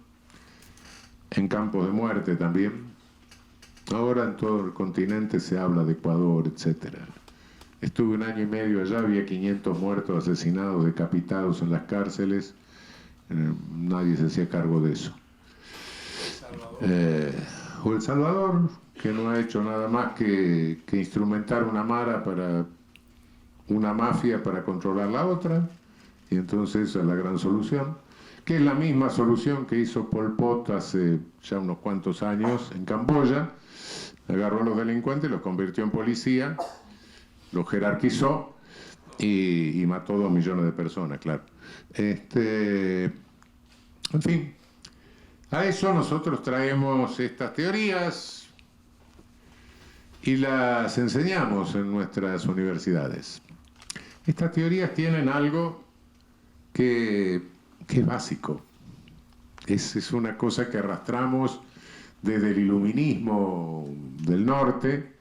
en campos de muerte también. Ahora en todo el continente se habla de Ecuador, etc. Estuve 1 año y medio allá, había 500 muertos, asesinados, decapitados en las cárceles. Nadie se hacía cargo de eso. O El Salvador, que no ha hecho nada más que instrumentar una mafia para controlar la otra, y entonces esa es la gran solución, que es la misma solución que hizo Pol Pot hace ya unos cuantos años en Camboya. Agarró a los delincuentes, los convirtió en policía, los jerarquizó y mató 2 millones de personas, claro. En fin, a eso nosotros traemos estas teorías y las enseñamos en nuestras universidades. Estas teorías tienen algo que es básico. Es una cosa que arrastramos desde el iluminismo del norte.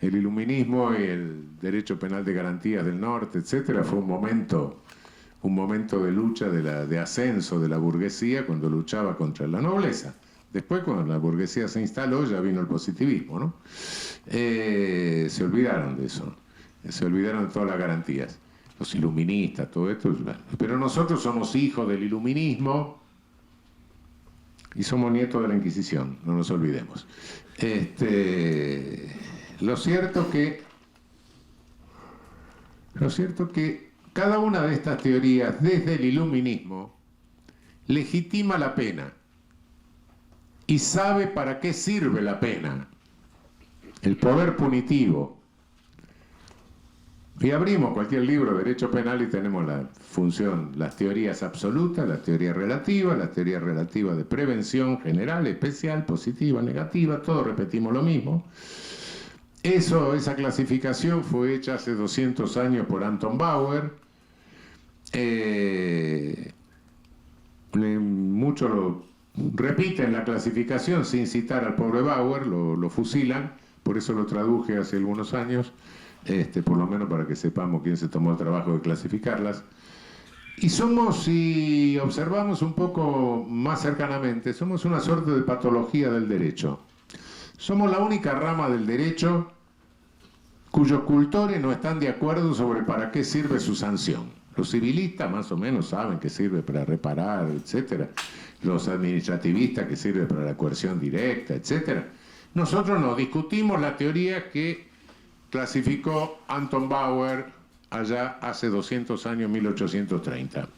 El iluminismo y el derecho penal de garantías del norte, etcétera, fue un momento de lucha, de ascenso de la burguesía cuando luchaba contra la nobleza. Después, cuando la burguesía se instaló, ya vino el positivismo, ¿no? Se olvidaron de eso, se olvidaron de todas las garantías. Los iluministas, todo esto. Pero nosotros somos hijos del iluminismo y somos nietos de la Inquisición, no nos olvidemos. Lo cierto que cada una de estas teorías, desde el iluminismo, legitima la pena y sabe para qué sirve la pena, el poder punitivo. Y abrimos cualquier libro de derecho penal y tenemos la función, las teorías absolutas, las teorías relativas de prevención general, especial, positiva, negativa, todos repetimos lo mismo. Esa clasificación fue hecha hace 200 años por Anton Bauer. Muchos lo repiten la clasificación sin citar al pobre Bauer, lo fusilan, por eso lo traduje hace algunos años. Por lo menos para que sepamos quién se tomó el trabajo de clasificarlas. Y si observamos un poco más cercanamente, somos una suerte de patología del derecho. Somos la única rama del derecho cuyos cultores no están de acuerdo sobre para qué sirve su sanción. Los civilistas más o menos saben que sirve para reparar, etc. Los administrativistas que sirve para la coerción directa, etc. Nosotros no discutimos la teoría que clasificó Anton Bauer allá hace 200 años, 1830.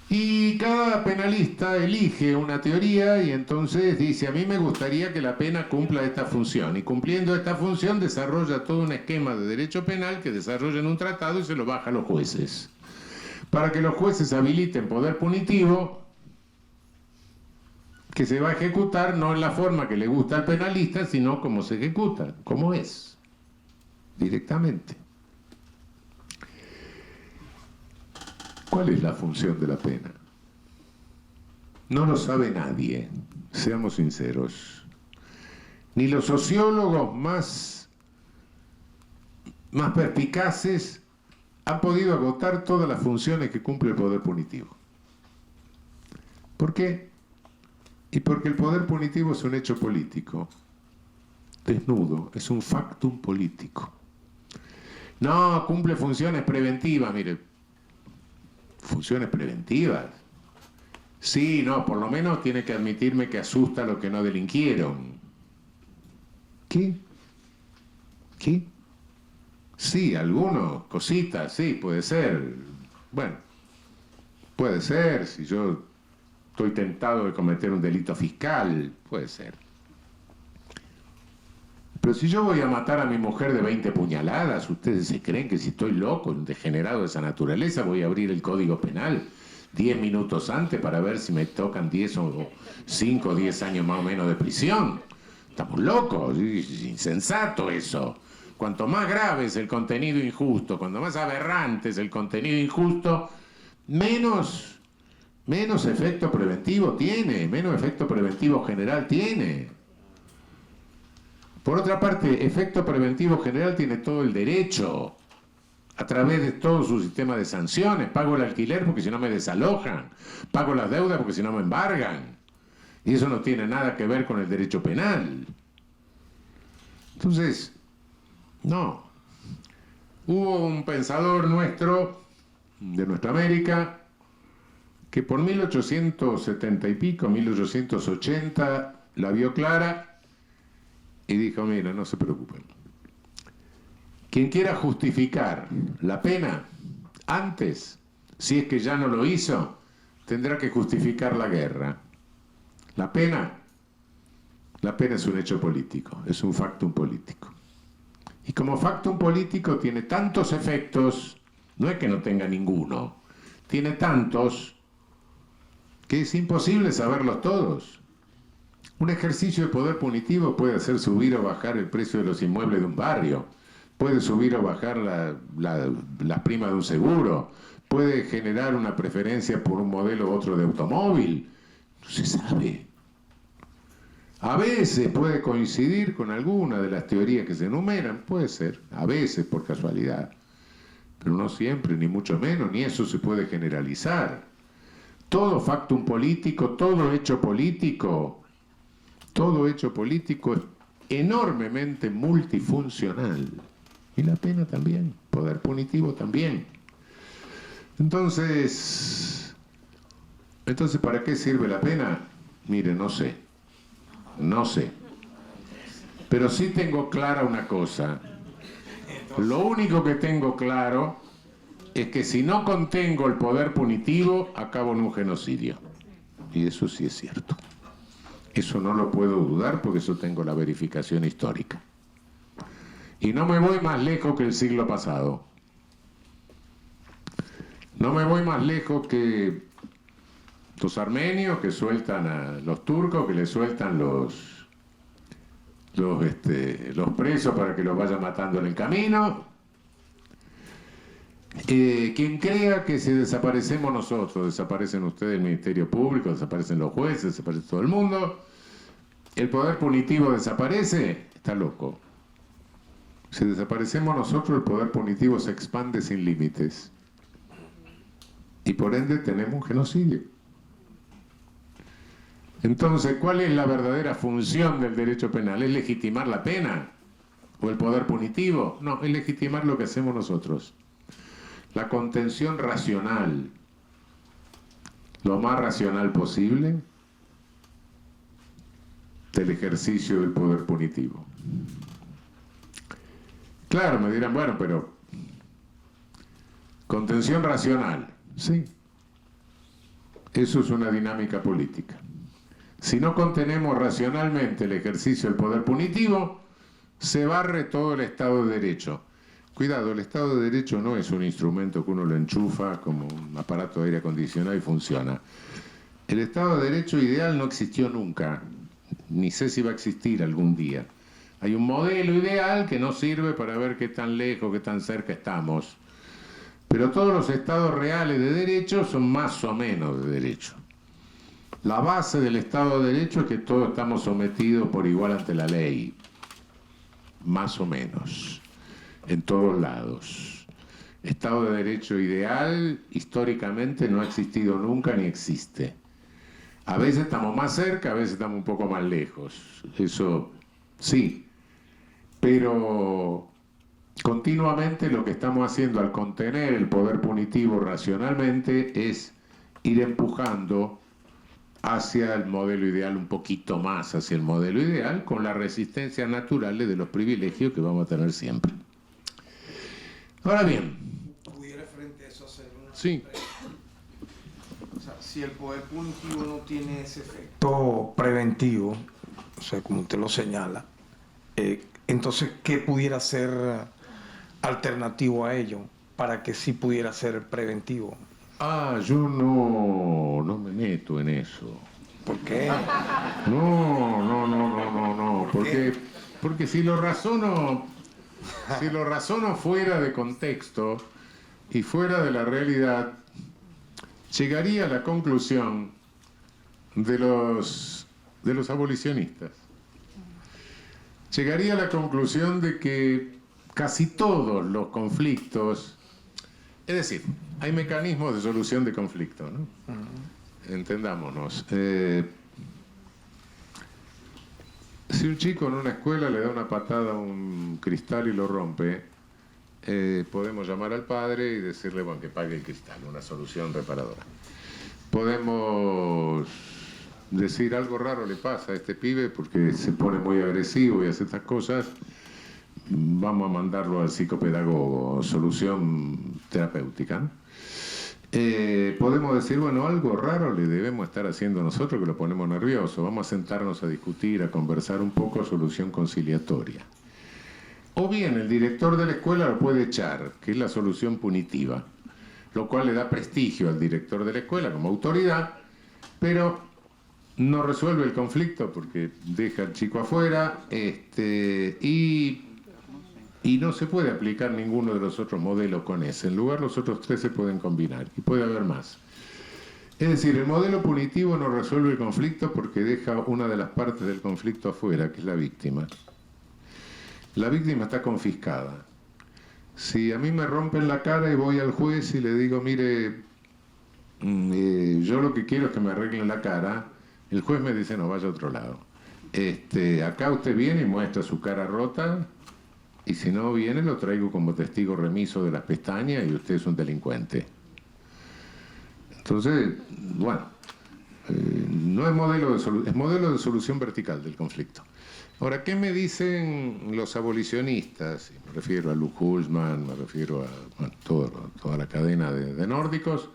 Y cada penalista elige una teoría y entonces dice, a mí me gustaría que la pena cumpla esta función. Y cumpliendo esta función desarrolla todo un esquema de derecho penal que desarrolla en un tratado y se lo baja a los jueces. Para que los jueces habiliten poder punitivo que se va a ejecutar no en la forma que le gusta al penalista, sino como se ejecuta, como es, directamente. ¿Cuál es la función de la pena? No lo sabe nadie, seamos sinceros. Ni los sociólogos más perspicaces han podido agotar todas las funciones que cumple el poder punitivo. ¿Por qué? Y porque el poder punitivo es un hecho político, desnudo, es un factum político. No, cumple funciones preventivas, mire. ¿Funciones preventivas? Sí, no, por lo menos tiene que admitirme que asusta a los que no delinquieron. ¿Qué? ¿Qué? Sí, algunos, cositas, sí, puede ser. Bueno, puede ser, si yo estoy tentado de cometer un delito fiscal, puede ser. Pero si yo voy a matar a mi mujer de 20 puñaladas, ¿ustedes se creen que si estoy loco, un degenerado de esa naturaleza, voy a abrir el Código Penal 10 minutos antes para ver si me tocan 10 o 5 o 10 años más o menos de prisión? Estamos locos, es insensato eso. Cuanto más grave es el contenido injusto, cuanto más aberrante es el contenido injusto, menos efecto preventivo tiene, menos efecto preventivo general tiene. Por otra parte, efecto preventivo general tiene todo el derecho, a través de todo su sistema de sanciones. Pago el alquiler porque si no me desalojan, pago las deudas porque si no me embargan. Y eso no tiene nada que ver con el derecho penal. Entonces, no. Hubo un pensador nuestro, de nuestra América, que por 1870 y pico, 1880, la vio clara y dijo, mira, no se preocupen. Quien quiera justificar la pena antes, si es que ya no lo hizo, tendrá que justificar la guerra. La pena es un hecho político, es un factum político. Y como factum político tiene tantos efectos, no es que no tenga ninguno, tiene tantos que es imposible saberlos todos. Un ejercicio de poder punitivo puede hacer subir o bajar el precio de los inmuebles de un barrio, puede subir o bajar las primas de un seguro, puede generar una preferencia por un modelo u otro de automóvil. No se sabe. A veces puede coincidir con alguna de las teorías que se enumeran, puede ser, a veces por casualidad, pero no siempre, ni mucho menos, ni eso se puede generalizar. Todo factum político, todo hecho político es enormemente multifuncional. Y la pena también, poder punitivo también. Entonces, ¿para qué sirve la pena? Mire, no sé. Pero sí tengo clara una cosa. Lo único que tengo claro es que si no contengo el poder punitivo, acabo en un genocidio. Y eso sí es cierto. Eso no lo puedo dudar porque eso tengo la verificación histórica. Y no me voy más lejos que el siglo pasado. No me voy más lejos que los armenios que sueltan a los turcos, que les sueltan los presos para que los vayan matando en el camino. Quien crea que si desaparecemos nosotros, desaparecen ustedes, el Ministerio Público, desaparecen los jueces, desaparece todo el mundo, el poder punitivo desaparece, está loco. Si desaparecemos nosotros, el poder punitivo se expande sin límites. Y por ende tenemos un genocidio. Entonces, ¿cuál es la verdadera función del derecho penal? ¿Es legitimar la pena? ¿O el poder punitivo? No, es legitimar lo que hacemos nosotros. La contención racional, lo más racional posible, del ejercicio del poder punitivo. Claro, me dirán, bueno, pero contención racional, sí. Eso es una dinámica política. Si no contenemos racionalmente el ejercicio del poder punitivo, se barre todo el Estado de Derecho. Cuidado, el Estado de Derecho no es un instrumento que uno lo enchufa como un aparato de aire acondicionado y funciona. El Estado de Derecho ideal no existió nunca, ni sé si va a existir algún día. Hay un modelo ideal que no sirve para ver qué tan lejos, qué tan cerca estamos. Pero todos los estados reales de derecho son más o menos de derecho. La base del Estado de Derecho es que todos estamos sometidos por igual ante la ley. Más o menos. En todos lados. Estado de Derecho ideal, históricamente, no ha existido nunca ni existe. A veces estamos más cerca, a veces estamos un poco más lejos. Eso sí. Pero continuamente lo que estamos haciendo al contener el poder punitivo racionalmente es ir empujando hacia el modelo ideal, un poquito más hacia el modelo ideal, con las resistencias naturales de los privilegios que vamos a tener siempre. Ahora bien, ¿Pudiera frente a eso hacer una sí. O sea, si el poder punitivo no tiene ese efecto preventivo, o sea, como usted lo señala, entonces, ¿qué pudiera ser alternativo a ello para que sí pudiera ser preventivo? Yo no me meto en eso. ¿Por qué? No. Porque si lo razono fuera de contexto y fuera de la realidad, llegaría a la conclusión de los abolicionistas. Llegaría a la conclusión de que casi todos los conflictos, es decir, hay mecanismos de solución de conflictos, ¿no? Entendámonos. Si un chico en una escuela le da una patada a un cristal y lo rompe, podemos llamar al padre y decirle, bueno, que pague el cristal, una solución reparadora. Podemos decir algo raro le pasa a este pibe porque se pone muy agresivo y hace estas cosas, vamos a mandarlo al psicopedagogo, solución terapéutica, ¿no? Podemos decir, bueno, algo raro le debemos estar haciendo nosotros que lo ponemos nervioso, vamos a sentarnos a discutir, a conversar un poco, solución conciliatoria. O bien el director de la escuela lo puede echar, que es la solución punitiva, lo cual le da prestigio al director de la escuela como autoridad, pero no resuelve el conflicto porque deja al chico afuera y no se puede aplicar ninguno de los otros modelos con ese. En lugar, los otros tres se pueden combinar y puede haber más. Es decir, el modelo punitivo no resuelve el conflicto porque deja una de las partes del conflicto afuera, que es la víctima. La víctima está confiscada. Si a mí me rompen la cara y voy al juez y le digo, mire, yo lo que quiero es que me arreglen la cara, el juez me dice, no, vaya a otro lado. Acá usted viene y muestra su cara rota, y si no viene lo traigo como testigo remiso de las pestañas y usted es un delincuente. Entonces, bueno, no es modelo es modelo de solución vertical del conflicto. Ahora, ¿qué me dicen los abolicionistas? Me refiero a Luke Hulsmann, me refiero a toda la cadena de nórdicos.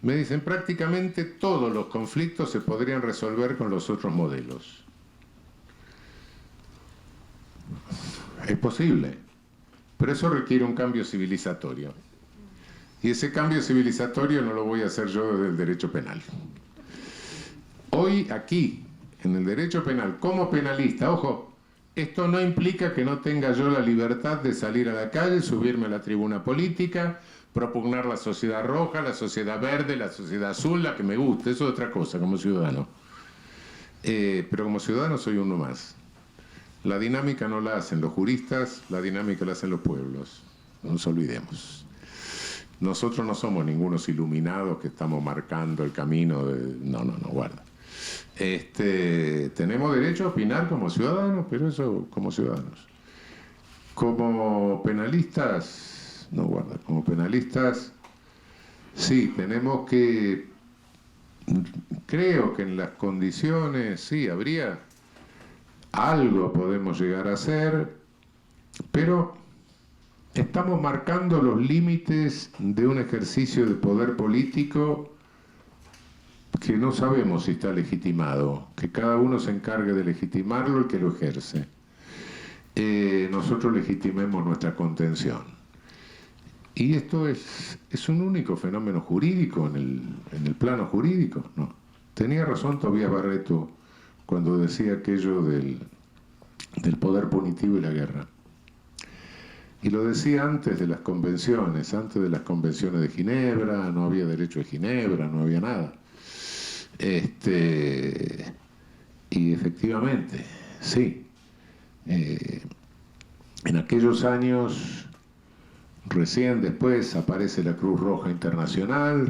Me dicen prácticamente todos los conflictos se podrían resolver con los otros modelos. Es posible, pero eso requiere un cambio civilizatorio. Y ese cambio civilizatorio no lo voy a hacer yo desde el derecho penal. Hoy aquí, en el derecho penal, como penalista, ojo, esto no implica que no tenga yo la libertad de salir a la calle, subirme a la tribuna política, propugnar la sociedad roja, la sociedad verde, la sociedad azul, la que me guste, eso es otra cosa como ciudadano. Pero como ciudadano soy uno más. La dinámica no la hacen los juristas, la dinámica la hacen los pueblos, no nos olvidemos. Nosotros no somos ningunos iluminados que estamos marcando el camino de... No, guarda. Tenemos derecho a opinar como ciudadanos, pero eso como ciudadanos. Como penalistas, no guarda, como penalistas, sí, tenemos que... Creo que en las condiciones, sí, habría... Algo podemos llegar a hacer, pero estamos marcando los límites de un ejercicio de poder político que no sabemos si está legitimado, que cada uno se encargue de legitimarlo el que lo ejerce. Nosotros legitimemos nuestra contención. Y esto es un único fenómeno jurídico en el plano jurídico, ¿no? Tenía razón Tobías Barreto cuando decía aquello del poder punitivo y la guerra. Y lo decía antes de las convenciones de Ginebra, no había derecho de Ginebra, no había nada. Y efectivamente, sí. En aquellos años, recién después aparece la Cruz Roja Internacional.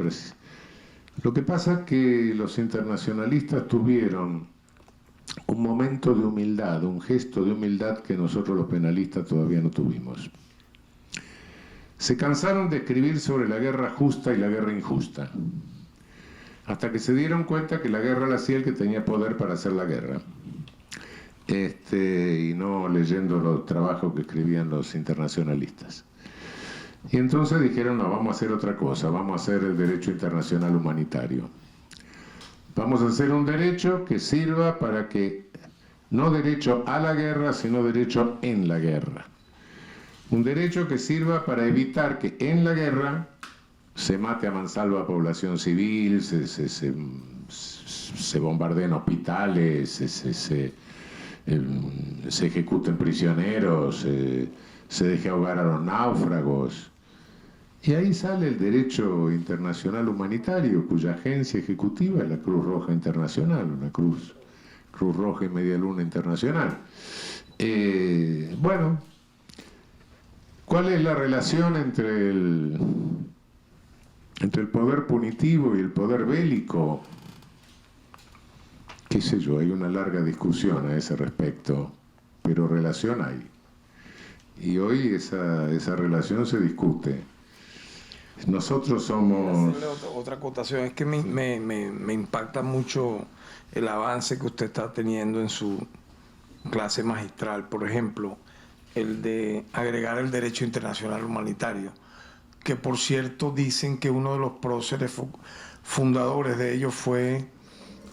Lo que pasa es que los internacionalistas tuvieron un momento de humildad, un gesto de humildad que nosotros los penalistas todavía no tuvimos. Se cansaron de escribir sobre la guerra justa y la guerra injusta, hasta que se dieron cuenta que la guerra la hacía el que tenía poder para hacer la guerra. Y no leyendo los trabajos que escribían los internacionalistas. Y entonces dijeron, no, vamos a hacer otra cosa, vamos a hacer el derecho internacional humanitario. Vamos a hacer un derecho que sirva para que, no derecho a la guerra, sino derecho en la guerra. Un derecho que sirva para evitar que en la guerra se mate a mansalva población civil, se bombardeen hospitales, se ejecuten prisioneros, se deje ahogar a los náufragos. Y ahí sale el derecho internacional humanitario, cuya agencia ejecutiva es la Cruz Roja Internacional, una Cruz Roja y Media Luna Internacional. Bueno, ¿cuál es la relación entre el poder punitivo y el poder bélico? Qué sé yo, hay una larga discusión a ese respecto, pero relación hay. Y hoy esa relación se discute. Nosotros somos... Otra acotación, es que me impacta mucho el avance que usted está teniendo en su clase magistral. Por ejemplo, el de agregar el derecho internacional humanitario, que por cierto dicen que uno de los próceres fundadores de ello fue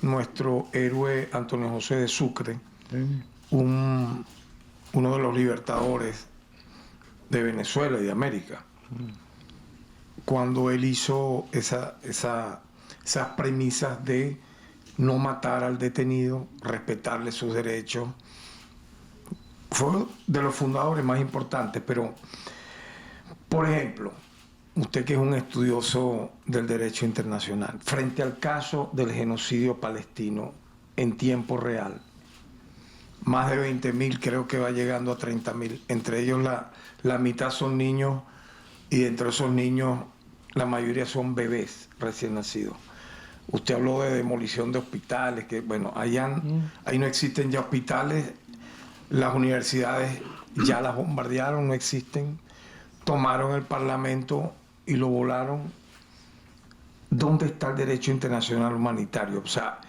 nuestro héroe Antonio José de Sucre, uno de los libertadores de Venezuela y de América, cuando él hizo esas premisas de no matar al detenido, respetarle sus derechos. Fue de los fundadores más importantes, pero, por ejemplo, usted que es un estudioso del derecho internacional, frente al caso del genocidio palestino en tiempo real, más de 20.000, creo que va llegando a 30.000, entre ellos la mitad son niños, y entre esos niños la mayoría son bebés recién nacidos. Usted habló de demolición de hospitales, que bueno, ahí no existen ya hospitales, las universidades ya las bombardearon, no existen, tomaron el Parlamento y lo volaron. ¿Dónde está el derecho internacional humanitario? O sea,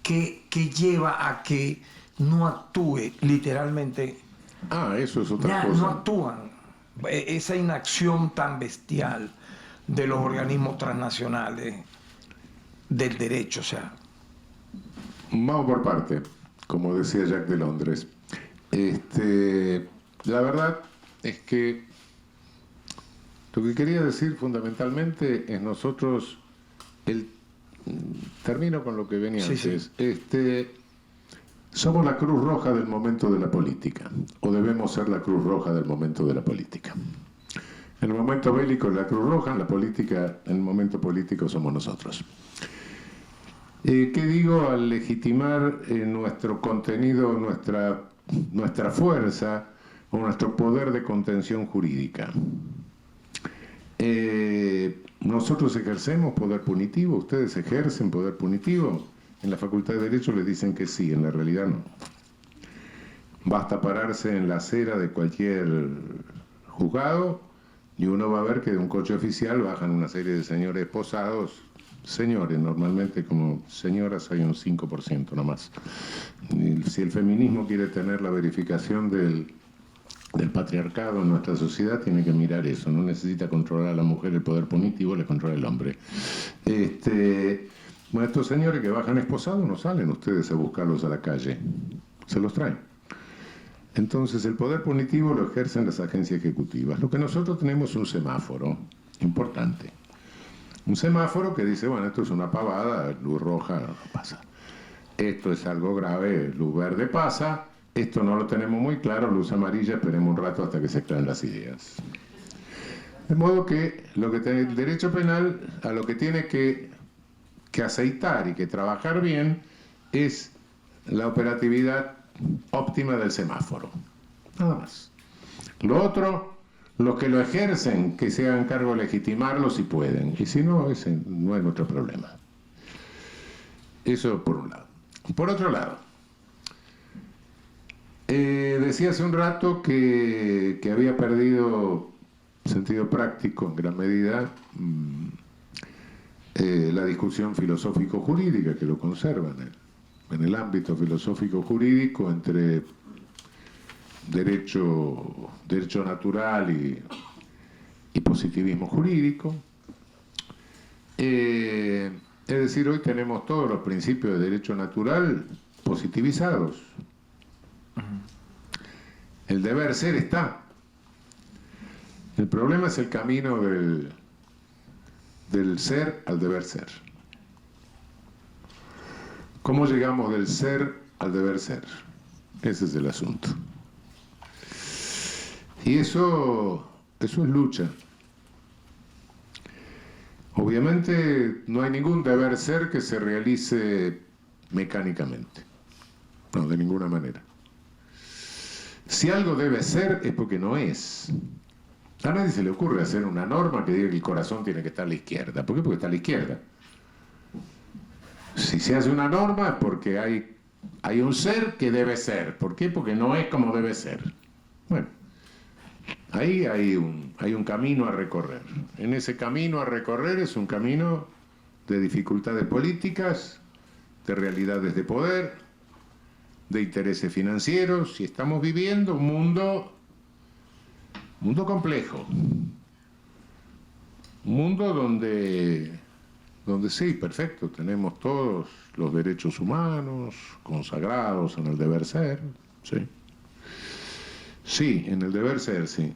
¿qué lleva a que no actúe literalmente? Eso es otra cosa. No actúan. Esa inacción tan bestial de los organismos transnacionales del derecho, o sea. Vamos por parte, como decía Jacques de Londres. La verdad es que lo que quería decir fundamentalmente es nosotros, termino con lo que venía antes, somos la Cruz Roja del momento de la política, o debemos ser la Cruz Roja del momento de la política. En el momento bélico es la Cruz Roja, en la política, en el momento político somos nosotros. ¿Qué digo al legitimar nuestro contenido, nuestra fuerza o nuestro poder de contención jurídica? Nosotros ejercemos poder punitivo, ustedes ejercen poder punitivo. En la Facultad de Derecho les dicen que sí, en la realidad no. Basta pararse en la acera de cualquier juzgado y uno va a ver que de un coche oficial bajan una serie de señores esposados. Señores, normalmente como señoras hay un 5% nomás. Y si el feminismo quiere tener la verificación del patriarcado en nuestra sociedad, tiene que mirar eso. No necesita controlar a la mujer el poder punitivo, le controla el hombre. Bueno, estos señores que bajan esposados no salen ustedes a buscarlos a la calle, se los traen. Entonces el poder punitivo lo ejercen las agencias ejecutivas. Lo que nosotros tenemos es un semáforo importante. Un semáforo que dice, bueno, esto es una pavada, luz roja no pasa. Esto es algo grave, luz verde pasa. Esto no lo tenemos muy claro, luz amarilla, esperemos un rato hasta que se crean las ideas. De modo que el derecho penal a lo que tiene que aceitar y que trabajar bien es la operatividad óptima del semáforo. Nada más. Lo otro, los que lo ejercen, que se hagan cargo de legitimarlo si pueden. Y si no, ese no es nuestro problema. Eso por un lado. Por otro lado, decía hace un rato que había perdido sentido práctico en gran medida la discusión filosófico-jurídica que lo conserva en el ámbito filosófico-jurídico entre derecho natural y positivismo jurídico. Es decir, hoy tenemos todos los principios de derecho natural positivizados. El deber ser está. El problema es el camino del ser al deber ser. ¿Cómo llegamos del ser al deber ser? Ese es el asunto. Y eso es lucha. Obviamente no hay ningún deber ser que se realice mecánicamente. No, de ninguna manera. Si algo debe ser es porque no es. A nadie se le ocurre hacer una norma que diga que el corazón tiene que estar a la izquierda. ¿Por qué? Porque está a la izquierda. Si se hace una norma es porque hay un ser que debe ser. ¿Por qué? Porque no es como debe ser. Bueno, ahí hay un camino a recorrer. En ese camino a recorrer es un camino de dificultades políticas, de realidades de poder, de intereses financieros, y estamos viviendo un mundo complejo. Un mundo donde sí, perfecto, tenemos todos los derechos humanos consagrados en el deber ser, sí. Sí, en el deber ser, sí.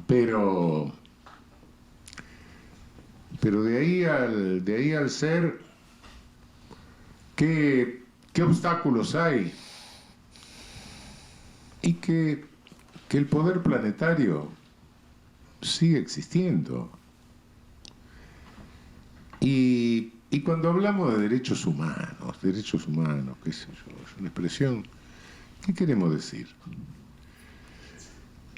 Pero de ahí al ser, ¿qué obstáculos hay? Y que el poder planetario sigue existiendo. Y cuando hablamos de derechos humanos, qué sé yo, es una expresión, ¿qué queremos decir?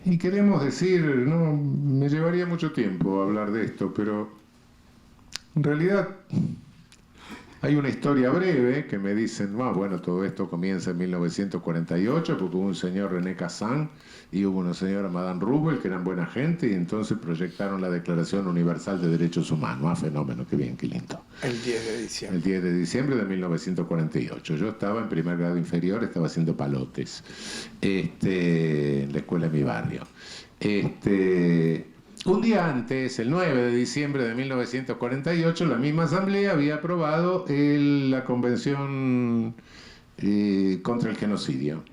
Y queremos decir, no, me llevaría mucho tiempo hablar de esto, pero en realidad hay una historia breve que me dicen, bueno, todo esto comienza en 1948 porque hubo un señor René Cassin y hubo una señora Madame Rubel que eran buena gente y entonces proyectaron la Declaración Universal de Derechos Humanos. Fenómeno, qué bien, qué lindo. El 10 de diciembre. El 10 de diciembre de 1948. Yo estaba en primer grado inferior, estaba haciendo palotes en la escuela de mi barrio. Un día antes, el 9 de diciembre de 1948, la misma asamblea había aprobado la Convención contra el Genocidio.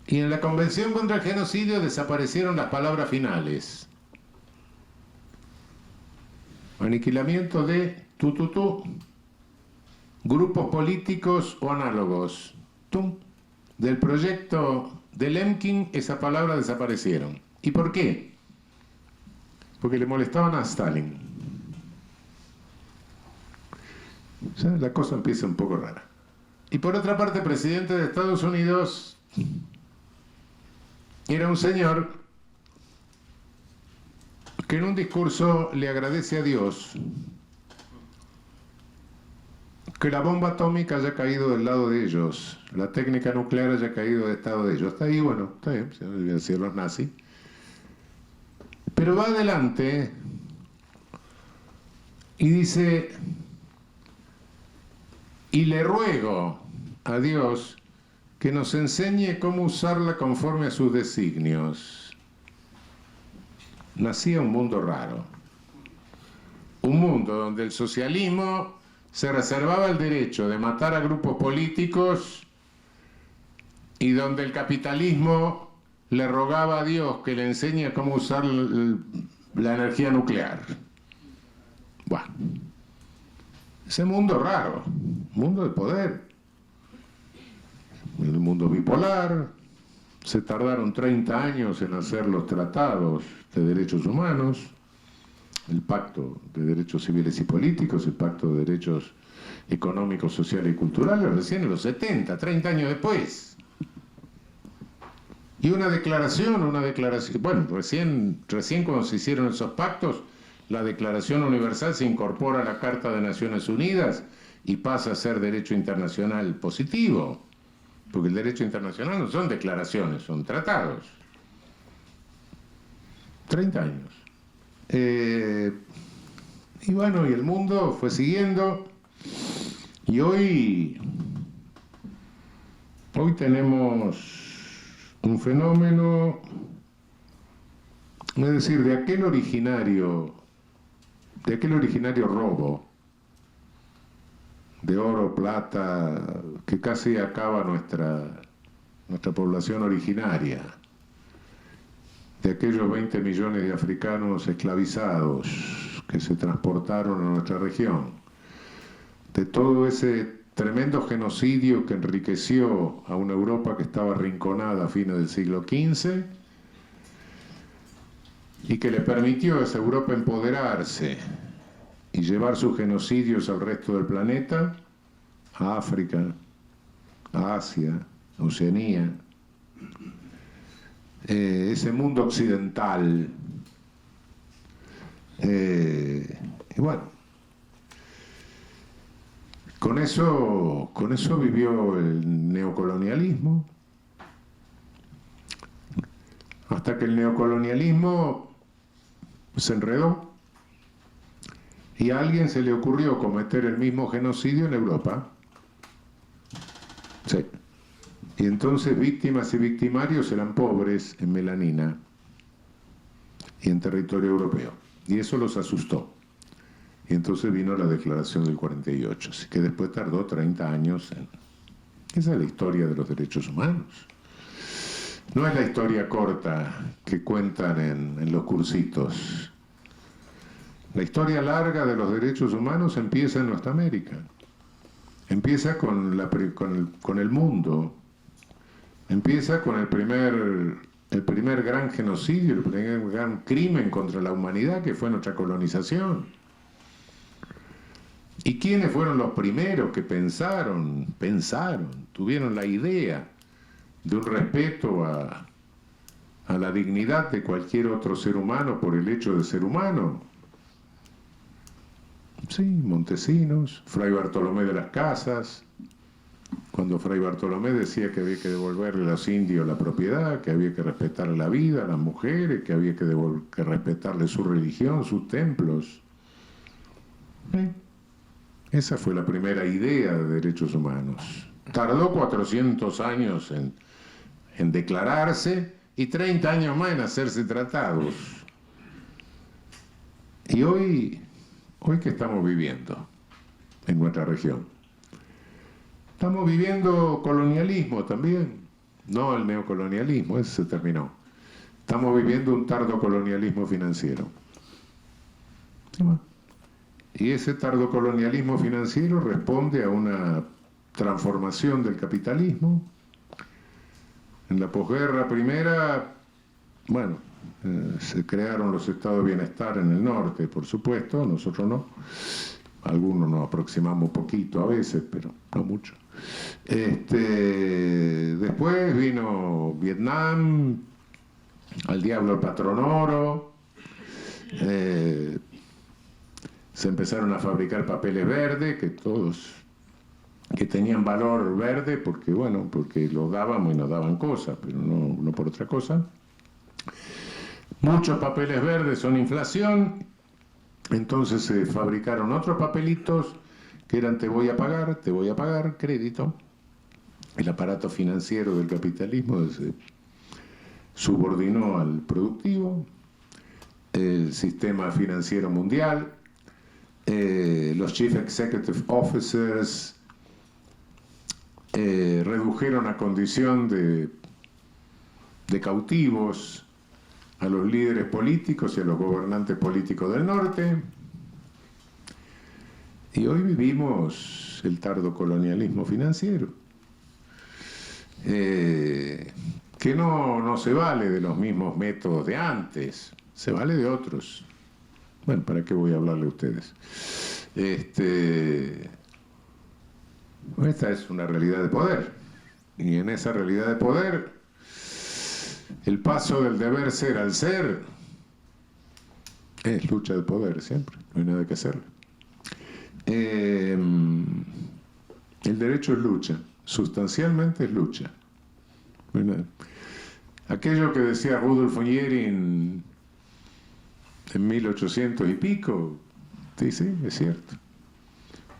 Y en la Convención contra el Genocidio desaparecieron las palabras finales. Aniquilamiento de grupos políticos o análogos. Del proyecto de Lemkin, esas palabras desaparecieron. ¿Y por qué? Porque le molestaban a Stalin. O sea, la cosa empieza un poco rara. Y por otra parte, el presidente de Estados Unidos era un señor que en un discurso le agradece a Dios que la bomba atómica haya caído del lado de ellos, la técnica nuclear haya caído del lado de ellos. Hasta ahí, bueno, está bien, se deben decir los nazis. Pero va adelante y dice, y le ruego a Dios que nos enseñe cómo usarla conforme a sus designios. Nacía un mundo raro. Un mundo donde el socialismo se reservaba el derecho de matar a grupos políticos y donde el capitalismo le rogaba a Dios que le enseñe cómo usar la energía nuclear. Bueno, ese mundo raro, mundo de poder, el mundo bipolar. Se tardaron 30 años en hacer los tratados de derechos humanos, el Pacto de Derechos Civiles y Políticos, el Pacto de Derechos Económicos, Sociales y Culturales, recién en los 70, 30 años después. Y una declaración, bueno, recién cuando se hicieron esos pactos, la Declaración Universal se incorpora a la Carta de Naciones Unidas y pasa a ser derecho internacional positivo, porque el derecho internacional no son declaraciones, son tratados. 30 años. Y bueno, y el mundo fue siguiendo, y hoy tenemos un fenómeno, es decir, de aquel originario robo de oro, plata, que casi acaba nuestra población originaria, de aquellos 20 millones de africanos esclavizados que se transportaron a nuestra región, de todo ese tremendo genocidio que enriqueció a una Europa que estaba arrinconada a fines del siglo XV y que le permitió a esa Europa empoderarse y llevar sus genocidios al resto del planeta, a África, a Asia, a Oceanía, ese mundo occidental. Y bueno, con eso vivió el neocolonialismo, hasta que el neocolonialismo se enredó y a alguien se le ocurrió cometer el mismo genocidio en Europa. Sí. Y entonces víctimas y victimarios eran pobres en melanina y en territorio europeo. Y eso los asustó. Y entonces vino la Declaración del 48, así que después tardó 30 años en... Esa es la historia de los derechos humanos. No es la historia corta que cuentan en los cursitos. La historia larga de los derechos humanos empieza en Norteamérica. Empieza con el mundo. Empieza con el primer gran genocidio, el primer gran crimen contra la humanidad, que fue nuestra colonización. ¿Y quiénes fueron los primeros que pensaron, tuvieron la idea de un respeto a la dignidad de cualquier otro ser humano por el hecho de ser humano? Sí, Montesinos, Fray Bartolomé de las Casas, cuando Fray Bartolomé decía que había que devolverle a los indios la propiedad, que había que respetar la vida, a las mujeres, que había que respetarle su religión, sus templos. Esa fue la primera idea de derechos humanos. Tardó 400 años en declararse y 30 años más en hacerse tratados. Y hoy ¿qué estamos viviendo en nuestra región? Estamos viviendo colonialismo también, no el neocolonialismo, ese se terminó. Estamos viviendo un tardo colonialismo financiero. Y ese tardo colonialismo financiero responde a una transformación del capitalismo. En la posguerra primera, bueno, se crearon los estados de bienestar en el norte, por supuesto, nosotros no. Algunos nos aproximamos poquito a veces, pero no mucho. Después vino Vietnam, al diablo el patrón oro. Se empezaron a fabricar papeles verdes, que tenían valor verde porque lo dábamos y nos daban cosas, pero no por otra cosa. Muchos papeles verdes son inflación, entonces se fabricaron otros papelitos que eran te voy a pagar, crédito. El aparato financiero del capitalismo se subordinó al productivo, el sistema financiero mundial, los Chief Executive Officers redujeron a condición de cautivos a los líderes políticos y a los gobernantes políticos del norte. Y hoy vivimos el tardocolonialismo financiero, que no se vale de los mismos métodos de antes, se vale de otros. Bueno, ¿para qué voy a hablarle a ustedes? Esta es una realidad de poder, y en esa realidad de poder, el paso del deber ser al ser es lucha de poder siempre, no hay nada que hacerle. El derecho es lucha, sustancialmente es lucha. Bueno, aquello que decía Rudolf von Jhering en 1800 y pico, sí, es cierto.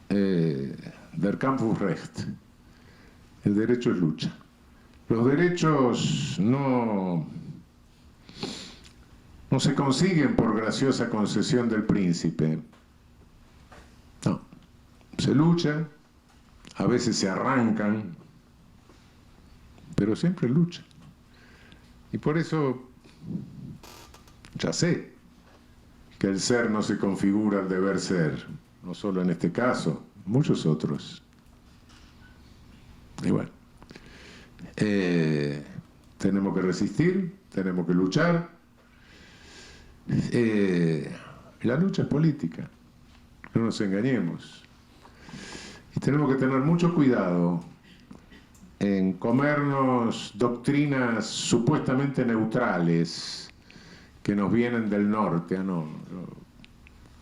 Der Kampfrecht, el derecho es lucha. Los derechos no se consiguen por graciosa concesión del príncipe. No, se lucha, a veces se arrancan, pero siempre lucha. Y por eso ya sé que el ser no se configura al deber ser, no solo en este caso, muchos otros. Y bueno, tenemos que resistir, tenemos que luchar. La lucha es política, no nos engañemos. Y tenemos que tener mucho cuidado en comernos doctrinas supuestamente neutrales que nos vienen del norte.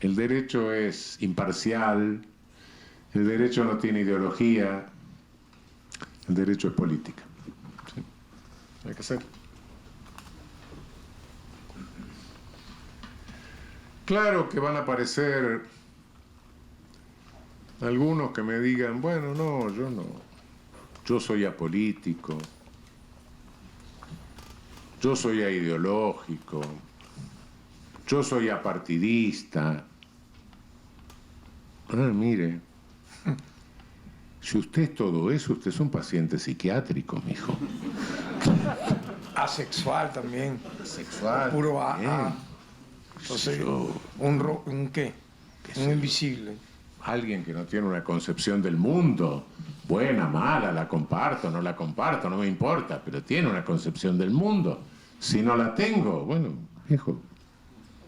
El derecho es imparcial, el derecho no tiene ideología, el derecho es política. ¿Sí? Hay que hacer. Claro que van a aparecer algunos que me digan, bueno, no, yo no. Yo soy apolítico. Yo soy aideológico. Yo soy apartidista. Mire, si usted es todo eso, usted es un paciente psiquiátrico, mijo. Asexual también. Asexual. Puro bien. AA. Entonces, ¿un qué? Un invisible. Alguien que no tiene una concepción del mundo, buena, mala, la comparto, no la comparto, no me importa, pero tiene una concepción del mundo. Si no la tengo, bueno, hijo,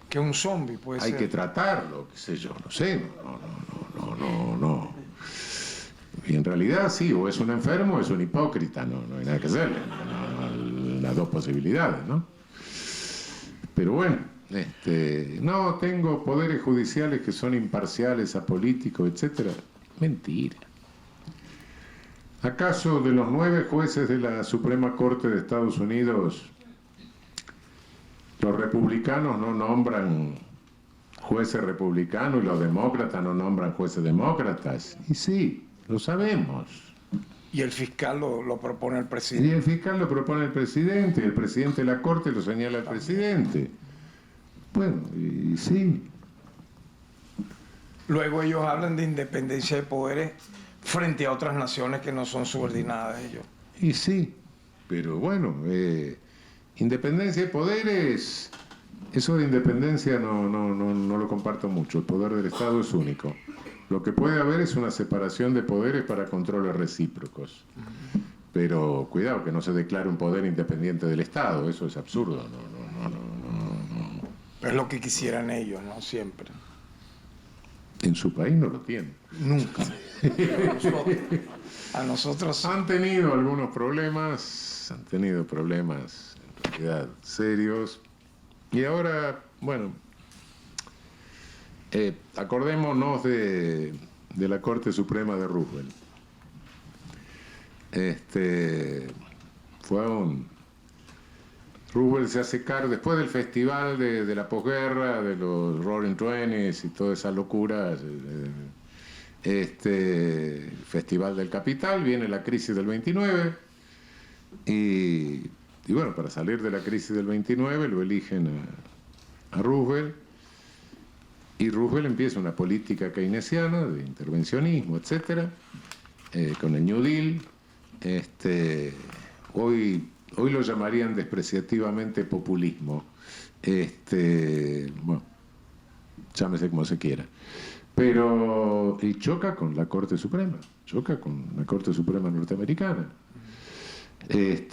Que un zombie puede ser. hay que tratarlo, qué sé yo, no sé, no. Y en realidad sí, o es un enfermo o es un hipócrita, no hay nada que hacerle, las dos posibilidades, ¿no? Pero bueno, no tengo poderes judiciales que son imparciales, apolíticos, etcétera. Mentira. ¿Acaso de los 9 jueces de la Suprema Corte de Estados Unidos, los republicanos no nombran jueces republicanos y los demócratas no nombran jueces demócratas? Y sí, lo sabemos. Y el fiscal lo propone el Y presidente. el fiscal lo propone el presidente, y el presidente de la Corte lo señala al presidente. Bueno, y sí. Luego ellos hablan de independencia de poderes frente a otras naciones que no son subordinadas a ellos. Y sí, pero bueno, independencia de poderes, eso de independencia no lo comparto mucho. El poder del Estado es único. Lo que puede haber es una separación de poderes para controles recíprocos. Pero cuidado que no se declare un poder independiente del Estado, eso es absurdo. No. Pero es lo que quisieran ellos, ¿no? Siempre. En su país no lo tienen. Nunca. A nosotros. Han tenido algunos problemas, en realidad serios. Y ahora, bueno, acordémonos de la Corte Suprema de Roosevelt. Roosevelt se hace cargo, después del festival de la posguerra, de los Roaring Twenties y todas esas locuras, Festival del Capital, viene la crisis del 29, y bueno, para salir de la crisis del 29 lo eligen a Roosevelt, y Roosevelt empieza una política keynesiana de intervencionismo, etcétera, con el New Deal. Hoy lo llamarían despreciativamente populismo. Bueno, llámese como se quiera. Pero, y choca con la Corte Suprema, choca con la Corte Suprema norteamericana.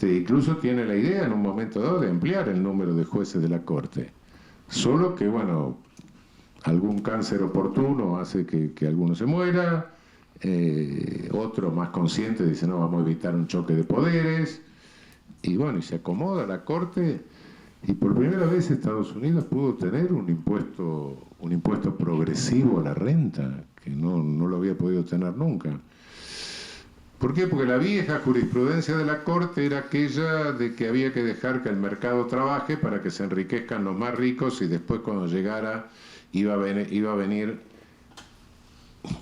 Incluso tiene la idea en un momento dado de ampliar el número de jueces de la Corte. Solo que, bueno, algún cáncer oportuno hace que alguno se muera, otro más consciente dice, no, vamos a evitar un choque de poderes, y bueno, y se acomoda la Corte, y por primera vez Estados Unidos pudo tener un impuesto progresivo a la renta, que no lo había podido tener nunca. ¿Por qué? Porque la vieja jurisprudencia de la Corte era aquella de que había que dejar que el mercado trabaje para que se enriquezcan los más ricos y después cuando llegara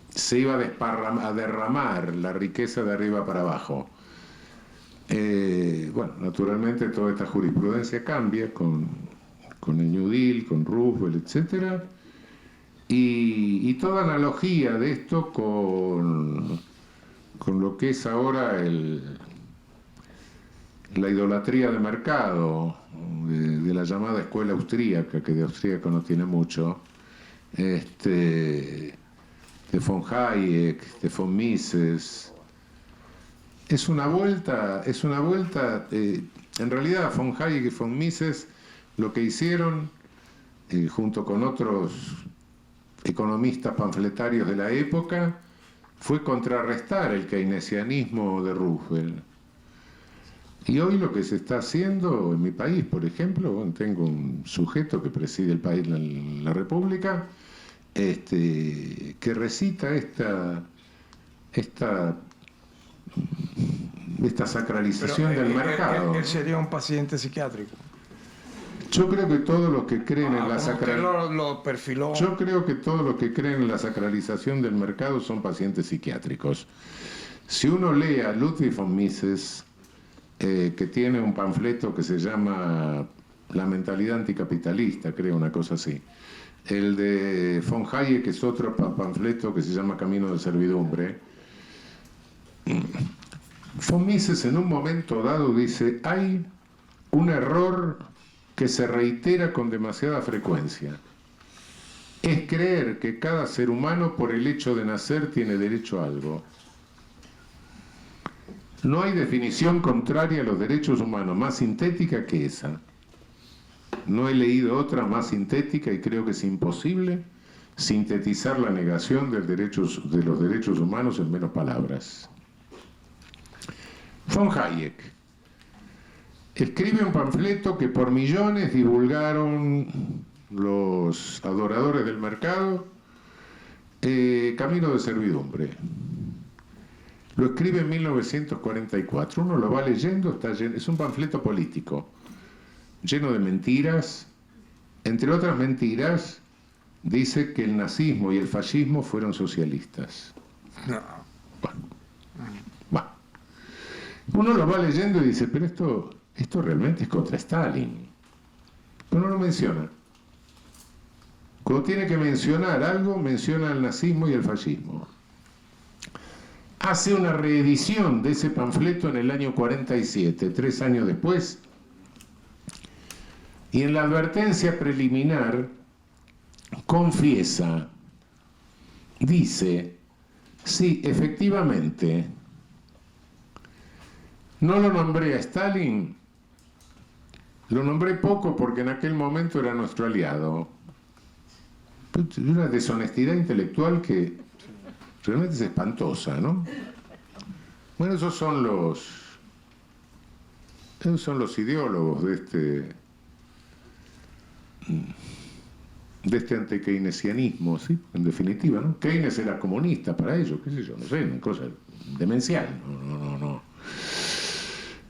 se iba a derramar la riqueza de arriba para abajo. Bueno, naturalmente toda esta jurisprudencia cambia con el New Deal, con Roosevelt, etc. Y toda analogía de esto con lo que es ahora la idolatría de mercado de la llamada escuela austríaca, que de austríaco no tiene mucho, de von Hayek, de von Mises. Es una vuelta, en realidad von Hayek y von Mises lo que hicieron, junto con otros economistas panfletarios de la época, fue contrarrestar el keynesianismo de Roosevelt. Y hoy lo que se está haciendo en mi país, por ejemplo, bueno, tengo un sujeto que preside el país, la República, que recita esta sacralización del mercado. Él sería un paciente psiquiátrico. Yo creo que todos los que creen en la lo perfiló. Yo creo que todos los que creen en la sacralización del mercado son pacientes psiquiátricos. Si uno lee a Ludwig von Mises, que tiene un panfleto que se llama La mentalidad anticapitalista, creo, una cosa así. El de von Hayek, que es otro panfleto que se llama Camino de Servidumbre. Von Mises en un momento dado dice, hay un error que se reitera con demasiada frecuencia. Es creer que cada ser humano por el hecho de nacer tiene derecho a algo. No hay definición contraria a los derechos humanos más sintética que esa. No he leído otra más sintética y creo que es imposible sintetizar la negación de los derechos humanos en menos palabras. Von Hayek escribe un panfleto que por millones divulgaron los adoradores del mercado, Camino de Servidumbre. Lo escribe en 1944, uno lo va leyendo, es un panfleto político, lleno de mentiras. Entre otras mentiras, dice que el nazismo y el fascismo fueron socialistas. No. Bueno. Uno lo va leyendo y dice, pero esto realmente es contra Stalin. Pero no lo menciona. Cuando tiene que mencionar algo, menciona el nazismo y el fascismo. Hace una reedición de ese panfleto en el año 47, 3 años después, y en la advertencia preliminar confiesa, dice, sí, efectivamente, no lo nombré a Stalin, lo nombré poco porque en aquel momento era nuestro aliado. Una deshonestidad intelectual que realmente es espantosa, ¿no? Bueno, esos son los ideólogos de este anti-keynesianismo, ¿sí? En definitiva, ¿no? Keynes era comunista para ellos, qué sé yo, no sé, una cosa demencial, no.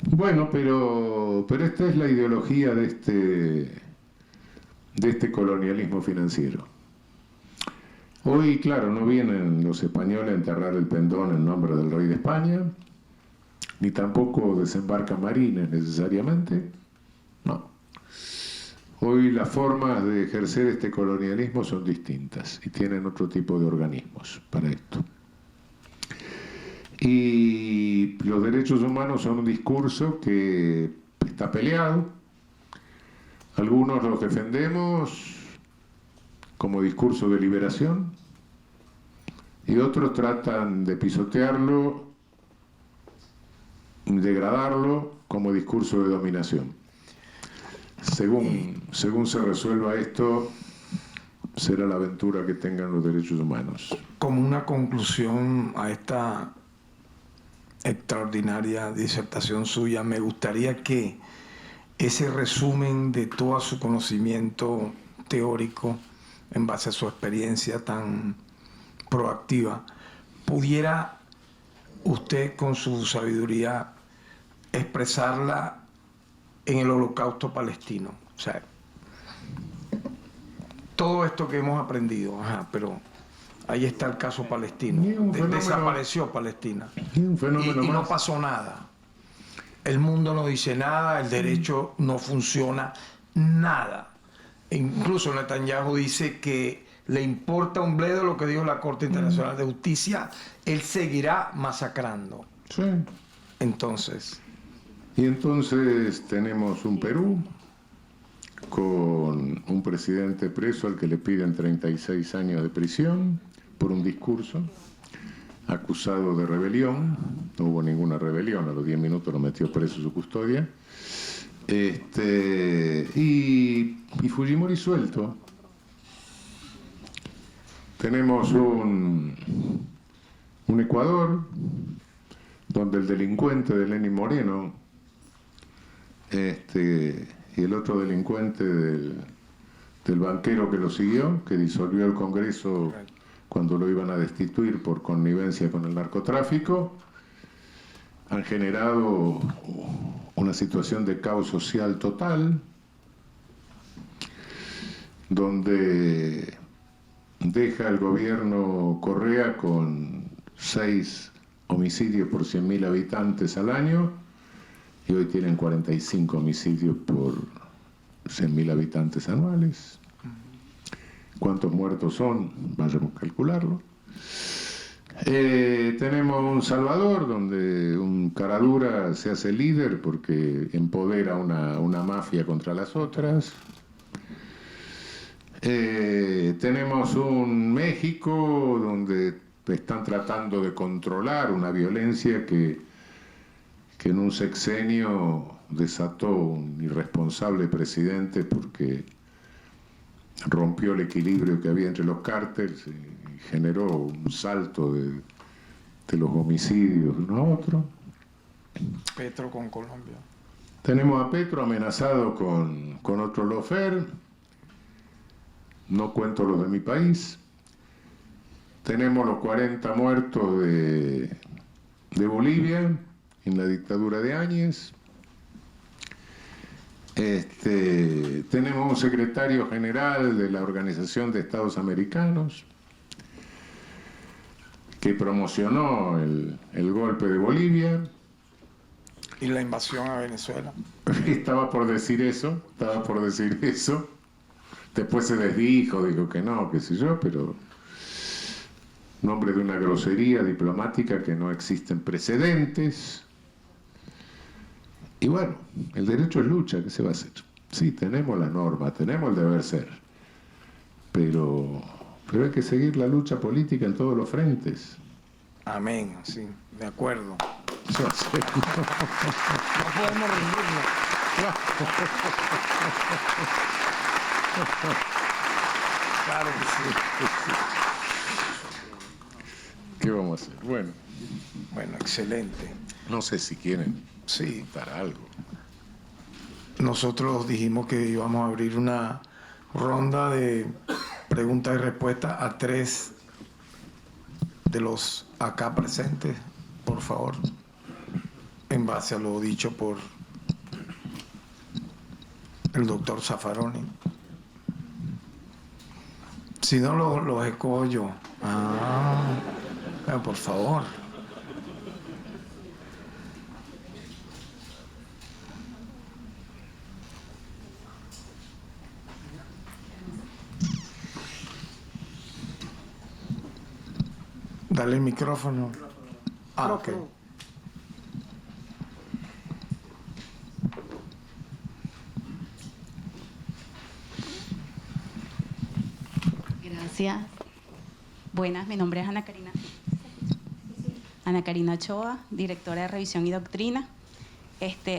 Bueno, pero esta es la ideología de este colonialismo financiero. Hoy, claro, no vienen los españoles a enterrar el pendón en nombre del rey de España, ni tampoco desembarcan marines necesariamente, no. Hoy las formas de ejercer este colonialismo son distintas y tienen otro tipo de organismos para esto. Y los derechos humanos son un discurso que está peleado. Algunos los defendemos como discurso de liberación, y otros tratan de pisotearlo, degradarlo como discurso de dominación. Según se resuelva esto, será la aventura que tengan los derechos humanos. Como una conclusión a esta extraordinaria disertación suya, me gustaría que ese resumen de todo su conocimiento teórico en base a su experiencia tan proactiva, pudiera usted con su sabiduría expresarla en el Holocausto palestino. O sea, todo esto que hemos aprendido, pero ahí está el caso palestino. Desapareció Palestina. Y no pasó nada. El mundo no dice nada, el derecho no funciona, nada. E incluso Netanyahu dice que le importa un bledo lo que dijo la Corte Internacional de Justicia, él seguirá masacrando. Sí. Entonces tenemos un Perú con un presidente preso al que le piden 36 años de prisión por un discurso, acusado de rebelión. No hubo ninguna rebelión, a los 10 minutos lo metió preso su custodia. Y Fujimori suelto. Tenemos un Ecuador donde el delincuente de Lenín Moreno y el otro delincuente del banquero que lo siguió, que disolvió el Congreso cuando lo iban a destituir por connivencia con el narcotráfico, han generado una situación de caos social total, donde deja el gobierno Correa con 6 homicidios por 100.000 habitantes al año, y hoy tienen 45 homicidios por 100.000 habitantes anuales. ¿Cuántos muertos son? Vayamos a calcularlo. Tenemos un Salvador donde un caradura se hace líder porque empodera una mafia contra las otras. Tenemos un México donde están tratando de controlar una violencia que en un sexenio desató un irresponsable presidente porque rompió el equilibrio que había entre los cárteles y generó un salto de los homicidios de uno a otro. Petro con Colombia. Tenemos a Petro amenazado con otro lawfare. No cuento los de mi país. Tenemos los 40 muertos de Bolivia en la dictadura de Áñez. Tenemos un secretario general de la Organización de Estados Americanos que promocionó el golpe de Bolivia. Y la invasión a Venezuela. Estaba por decir eso. Después se desdijo, dijo que no, qué sé yo, pero nombre de una grosería diplomática que no existen precedentes. Y bueno, el derecho es lucha, ¿qué se va a hacer? Sí, tenemos la norma, tenemos el deber ser, pero hay que seguir la lucha política en todos los frentes. Amén, sí, de acuerdo. Eso hace. No podemos rendirnos. Claro que sí. ¿Qué vamos a hacer? Bueno, excelente. no sé si quieren Sí, para algo. nosotros dijimos que íbamos a abrir una ronda de preguntas y respuestas a 3 de los acá presentes, por favor, en base a lo dicho por el doctor Zaffaroni. Si no, los escojo yo. Por favor. Dale el micrófono. Ok. Gracias. Buenas, mi nombre es Ana Karina Ochoa, directora de Revisión y Doctrina.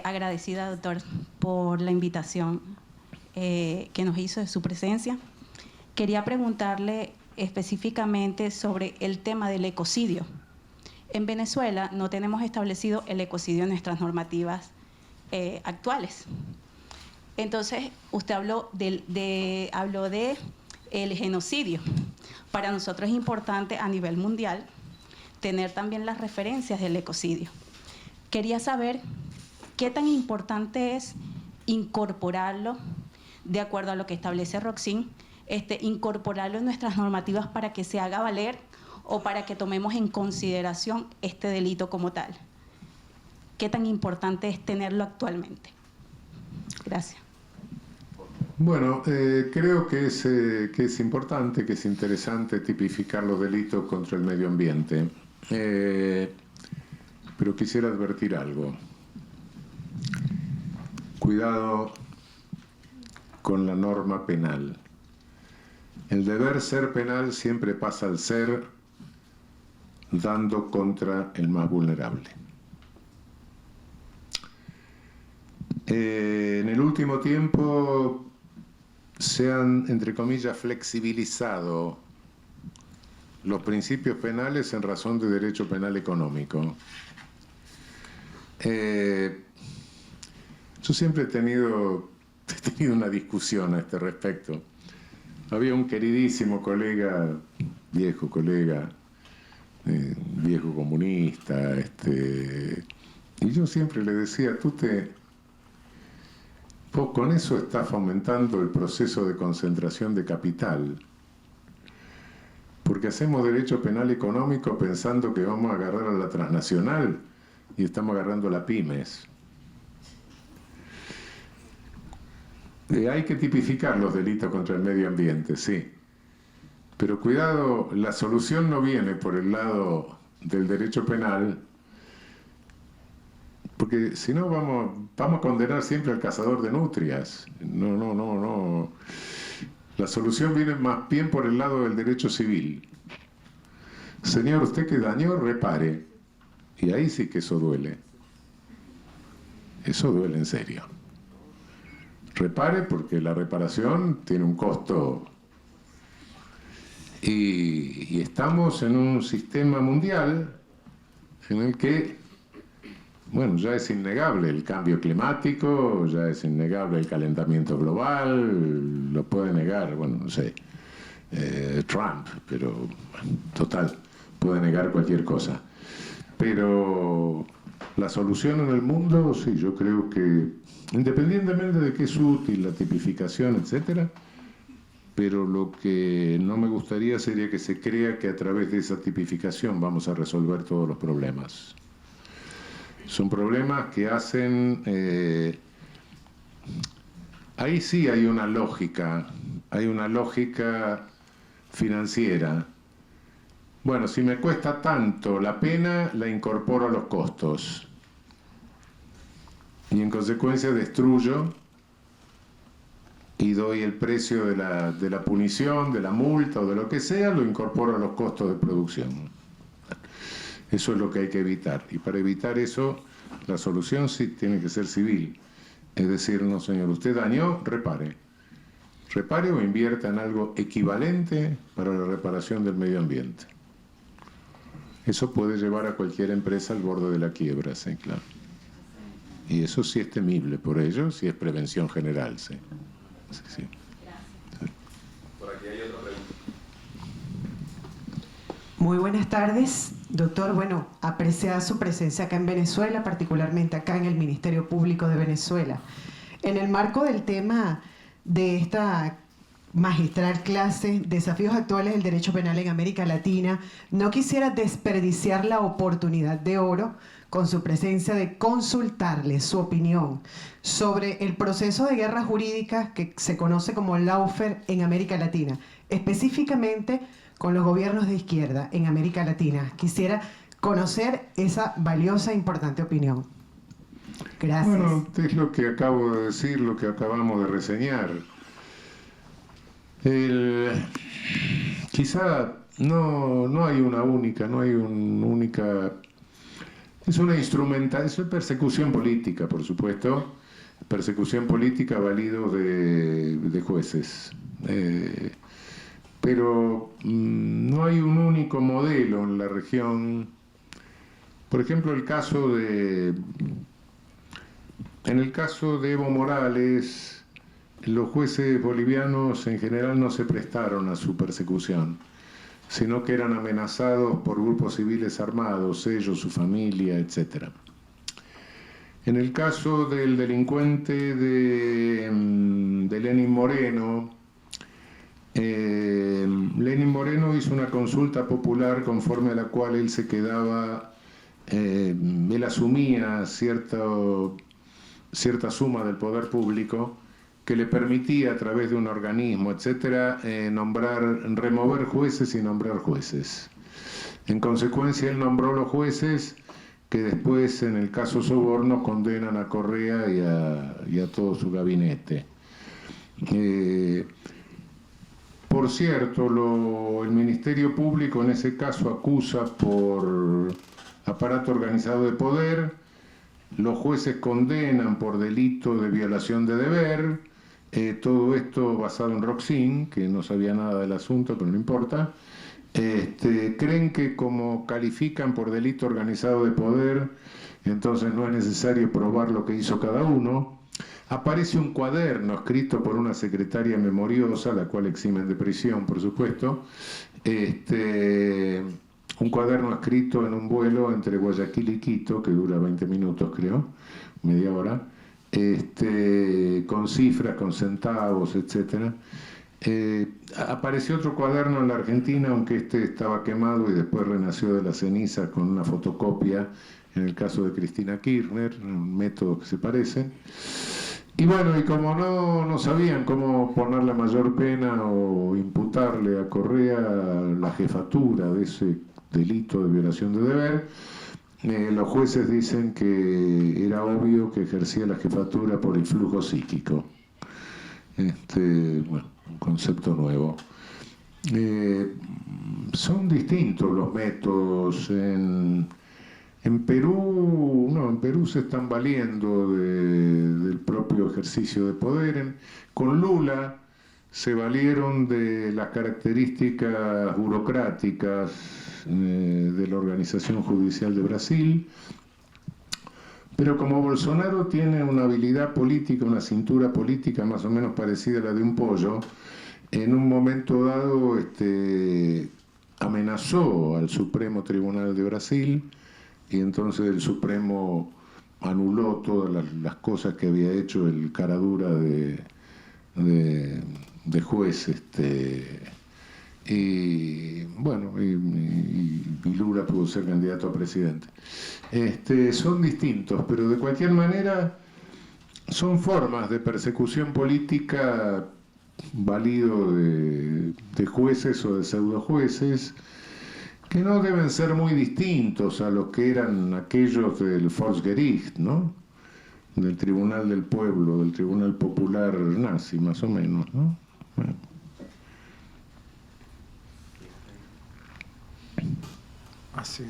Agradecida, doctor, por la invitación que nos hizo de su presencia. Quería preguntarle específicamente sobre el tema del ecocidio. En Venezuela no tenemos establecido el ecocidio en nuestras normativas actuales. Entonces, usted habló de el genocidio. Para nosotros es importante a nivel mundial tener también las referencias del ecocidio. Quería saber qué tan importante es incorporarlo, de acuerdo a lo que establece Roxin, incorporarlo en nuestras normativas para que se haga valer o para que tomemos en consideración este delito como tal. ¿Qué tan importante es tenerlo actualmente? Gracias. Bueno, creo que es importante, que es interesante tipificar los delitos contra el medio ambiente. Pero quisiera advertir algo. Cuidado con la norma penal. El deber ser penal siempre pasa al ser dando contra el más vulnerable. En el último tiempo se han, entre comillas, flexibilizado los principios penales en razón de derecho penal económico. Yo siempre he tenido una discusión a este respecto. Había un queridísimo colega, viejo comunista, y yo siempre le decía, vos con eso estás fomentando el proceso de concentración de capital, porque hacemos derecho penal económico pensando que vamos a agarrar a la transnacional y estamos agarrando a la pymes. Hay que tipificar los delitos contra el medio ambiente, sí. Pero cuidado, la solución no viene por el lado del derecho penal, porque si no vamos a condenar siempre al cazador de nutrias. No. La solución viene más bien por el lado del derecho civil. Señor, usted que dañó, repare. Y ahí sí que eso duele. Eso duele en serio. Repare porque la reparación tiene un costo. Y estamos en un sistema mundial en el que, bueno, ya es innegable el cambio climático, ya es innegable el calentamiento global, lo puede negar, bueno, no sé, Trump, pero total, puede negar cualquier cosa. Pero la solución en el mundo, sí, yo creo que, independientemente de que es útil la tipificación, etcétera, pero lo que no me gustaría sería que se crea que a través de esa tipificación vamos a resolver todos los problemas. Son problemas que hacen... ahí sí hay una lógica financiera. Bueno, si me cuesta tanto la pena, la incorporo a los costos. Y en consecuencia destruyo y doy el precio de la punición, de la multa o de lo que sea, lo incorporo a los costos de producción. Eso es lo que hay que evitar. Y para evitar eso, la solución sí tiene que ser civil. Es decir, no señor, usted dañó, repare. Repare o invierta en algo equivalente para la reparación del medio ambiente. Eso puede llevar a cualquier empresa al borde de la quiebra, sí, claro. Y eso sí es temible por ello, sí es prevención general, sí. Sí. Por aquí hay otra pregunta. Muy buenas tardes, doctor. Bueno, apreciada su presencia acá en Venezuela, particularmente acá en el Ministerio Público de Venezuela. En el marco del tema de esta magistral clase, Desafíos actuales del derecho penal en América Latina, no quisiera desperdiciar la oportunidad de oro con su presencia de consultarle su opinión sobre el proceso de guerra jurídica que se conoce como lawfare en América Latina, específicamente con los gobiernos de izquierda en América Latina. Quisiera conocer esa valiosa e importante opinión. Gracias. Bueno, es lo que acabo de decir, lo que acabamos de reseñar. Quizá no hay una única, no hay una única... Es una instrumentación, es persecución política, por supuesto, persecución política válido de jueces. Pero no hay un único modelo en la región. Por ejemplo, en el caso de Evo Morales, los jueces bolivianos en general no se prestaron a su persecución, sino que eran amenazados por grupos civiles armados, ellos, su familia, etc. En el caso del delincuente de Lenín Moreno, Lenín Moreno hizo una consulta popular conforme a la cual él se quedaba, él asumía cierta suma del poder público que le permitía a través de un organismo, etcétera, remover jueces y nombrar jueces. En consecuencia, él nombró los jueces que después, en el caso Soborno, condenan a Correa y a todo su gabinete. Por cierto, el Ministerio Público en ese caso acusa por aparato organizado de poder, los jueces condenan por delito de violación de deber. Todo esto basado en Roxin, que no sabía nada del asunto, pero no importa. Creen que como califican por delito organizado de poder, entonces no es necesario probar lo que hizo cada uno. Aparece un cuaderno escrito por una secretaria memoriosa, la cual eximen de prisión, por supuesto. Un cuaderno escrito en un vuelo entre Guayaquil y Quito, que dura 20 minutos, creo, media hora. Con cifras, con centavos, etc. Apareció otro cuaderno en la Argentina, aunque estaba quemado y después renació de la ceniza con una fotocopia, en el caso de Cristina Kirchner, un método que se parecen. Y bueno, y como no sabían cómo poner la mayor pena o imputarle a Correa la jefatura de ese delito de violación de deber, los jueces dicen que era obvio que ejercía la jefatura por influjo psíquico. Bueno, un concepto nuevo. Son distintos los métodos. En Perú se están valiendo del propio ejercicio de poder. Con Lula se valieron de las características burocráticas de la Organización Judicial de Brasil, pero como Bolsonaro tiene una habilidad política, una cintura política más o menos parecida a la de un pollo, en un momento dado amenazó al Supremo Tribunal de Brasil y entonces el Supremo anuló todas las cosas que había hecho el caradura de juez, y bueno, y Lula pudo ser candidato a presidente. Son distintos, pero de cualquier manera son formas de persecución política válido de jueces o de pseudojueces que no deben ser muy distintos a los que eran aquellos del Volksgericht, ¿no? Del Tribunal del Pueblo, del Tribunal Popular nazi, más o menos, ¿no? Bueno. Así.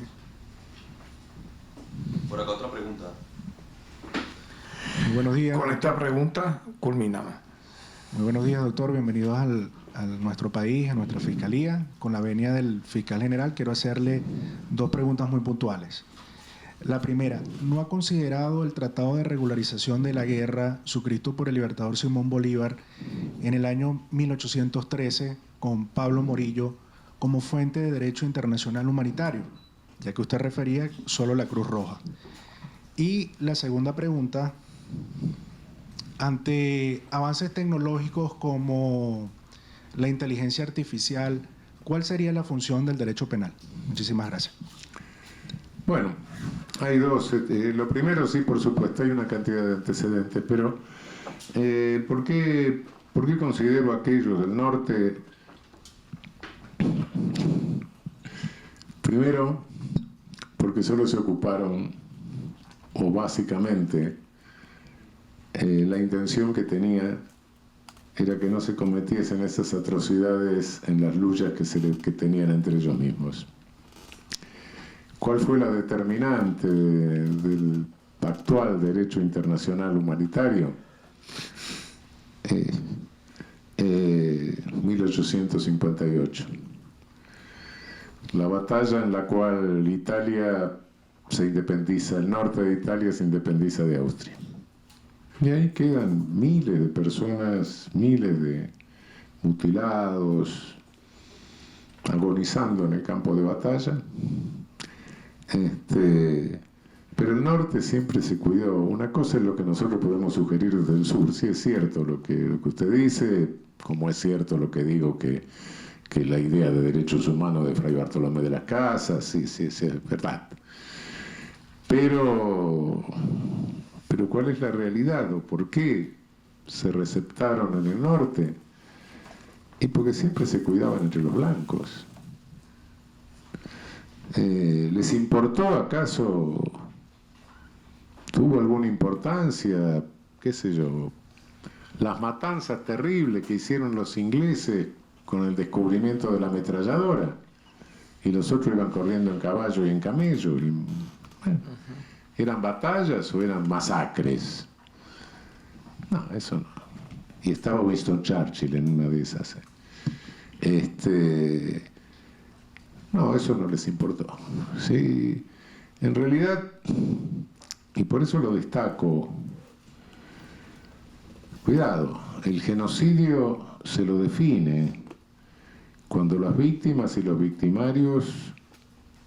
Por acá otra pregunta. Muy buenos días. Con esta pregunta culminamos. Muy buenos días, doctor. Bienvenidos a nuestro país, a nuestra fiscalía. Con la venia del fiscal general, quiero hacerle dos preguntas muy puntuales. La primera, ¿no ha considerado el Tratado de Regularización de la Guerra suscrito por el libertador Simón Bolívar en el año 1813 con Pablo Morillo como fuente de derecho internacional humanitario, ya que usted refería solo la Cruz Roja? Y la segunda pregunta, ante avances tecnológicos como la inteligencia artificial, ¿cuál sería la función del derecho penal? Muchísimas gracias. Bueno, hay dos. Lo primero, sí, por supuesto, hay una cantidad de antecedentes, pero ¿por qué considero aquellos del norte? Primero, porque solo se ocuparon, o básicamente, la intención que tenía era que no se cometiesen esas atrocidades en las luchas que tenían entre ellos mismos. ¿Cuál fue la determinante del actual derecho internacional humanitario? 1858. La batalla en la cual Italia se independiza, el norte de Italia se independiza de Austria. Y ahí quedan miles de personas, miles de mutilados, agonizando en el campo de batalla. Pero el norte siempre se cuidó. Una cosa es lo que nosotros podemos sugerir desde el sur. Sí es cierto lo que usted dice, como es cierto lo que digo que la idea de derechos humanos de Fray Bartolomé de las Casas, sí, es verdad. Pero ¿cuál es la realidad o por qué se receptaron en el norte? Y porque siempre se cuidaban entre los blancos. ¿Les importó acaso? ¿Tuvo alguna importancia, qué sé yo, las matanzas terribles que hicieron los ingleses con el descubrimiento de la ametralladora? Y los otros iban corriendo en caballo y en camello. Y, bueno, ¿eran batallas o eran masacres? No, eso no. Y estaba Winston Churchill en una de esas. No, eso no les importó. Sí, en realidad, y por eso lo destaco, cuidado, el genocidio se lo define cuando las víctimas y los victimarios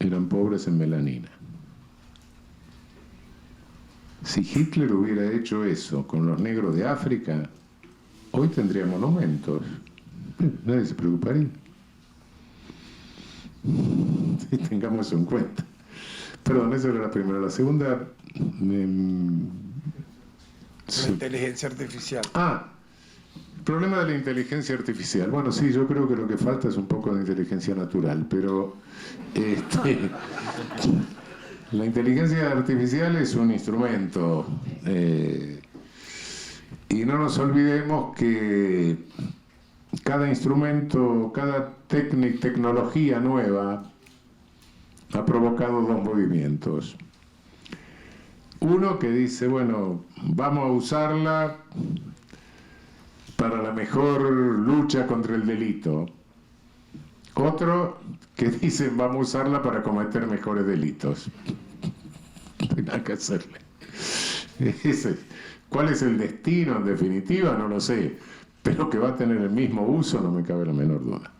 eran pobres en melanina. Si Hitler hubiera hecho eso con los negros de África, hoy tendría monumentos. Nadie se preocuparía. Y tengamos eso en cuenta. Perdón, esa era la primera. La segunda... La inteligencia artificial. El problema de la inteligencia artificial. Bueno, sí, yo creo que lo que falta es un poco de inteligencia natural, pero la inteligencia artificial es un instrumento y no nos olvidemos que cada instrumento, cada tecnología nueva ha provocado dos movimientos. Uno que dice, bueno, vamos a usarla para la mejor lucha contra el delito. Otro que dice, vamos a usarla para cometer mejores delitos. No hay nada que hacerle. ¿Cuál es el destino en definitiva? No lo sé. Pero que va a tener el mismo uso, no me cabe la menor duda.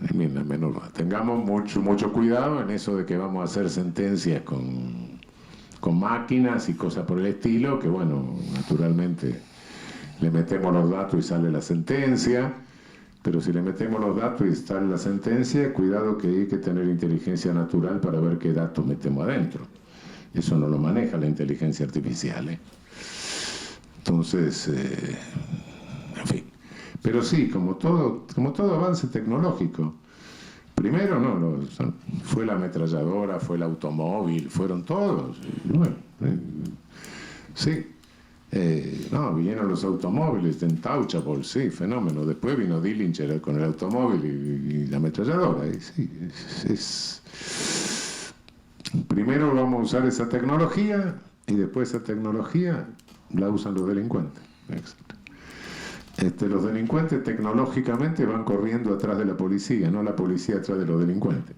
La menor duda. Tengamos mucho cuidado en eso de que vamos a hacer sentencias con máquinas y cosas por el estilo, que bueno, naturalmente le metemos los datos y sale la sentencia, pero si le metemos los datos y sale la sentencia, cuidado que hay que tener inteligencia natural para ver qué datos metemos adentro. Eso no lo maneja la inteligencia artificial. Entonces, en fin. Pero sí, como todo avance tecnológico, primero fue la ametralladora, fue el automóvil, fueron todos. Bueno, sí. Vinieron los automóviles, Untouchable, sí, fenómeno. Después vino Dillinger con el automóvil y la ametralladora. Y sí, primero vamos a usar esa tecnología y después esa tecnología la usan los delincuentes. Exacto. Los delincuentes tecnológicamente van corriendo atrás de la policía, no la policía atrás de los delincuentes.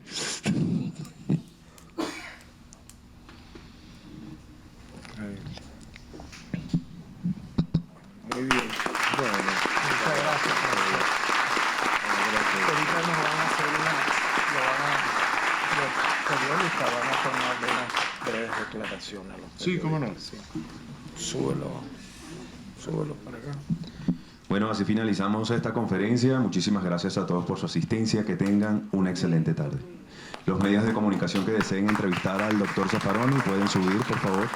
Muy bien. Bueno, muchas gracias. Ahorita nos van a hacer los periodistas van a tomar unas breves declaraciones. Sí, cómo no. Sí. Súbelo para acá. Bueno, así finalizamos esta conferencia. Muchísimas gracias a todos por su asistencia. Que tengan una excelente tarde. Los medios de comunicación que deseen entrevistar al doctor Zaffaroni pueden subir, por favor.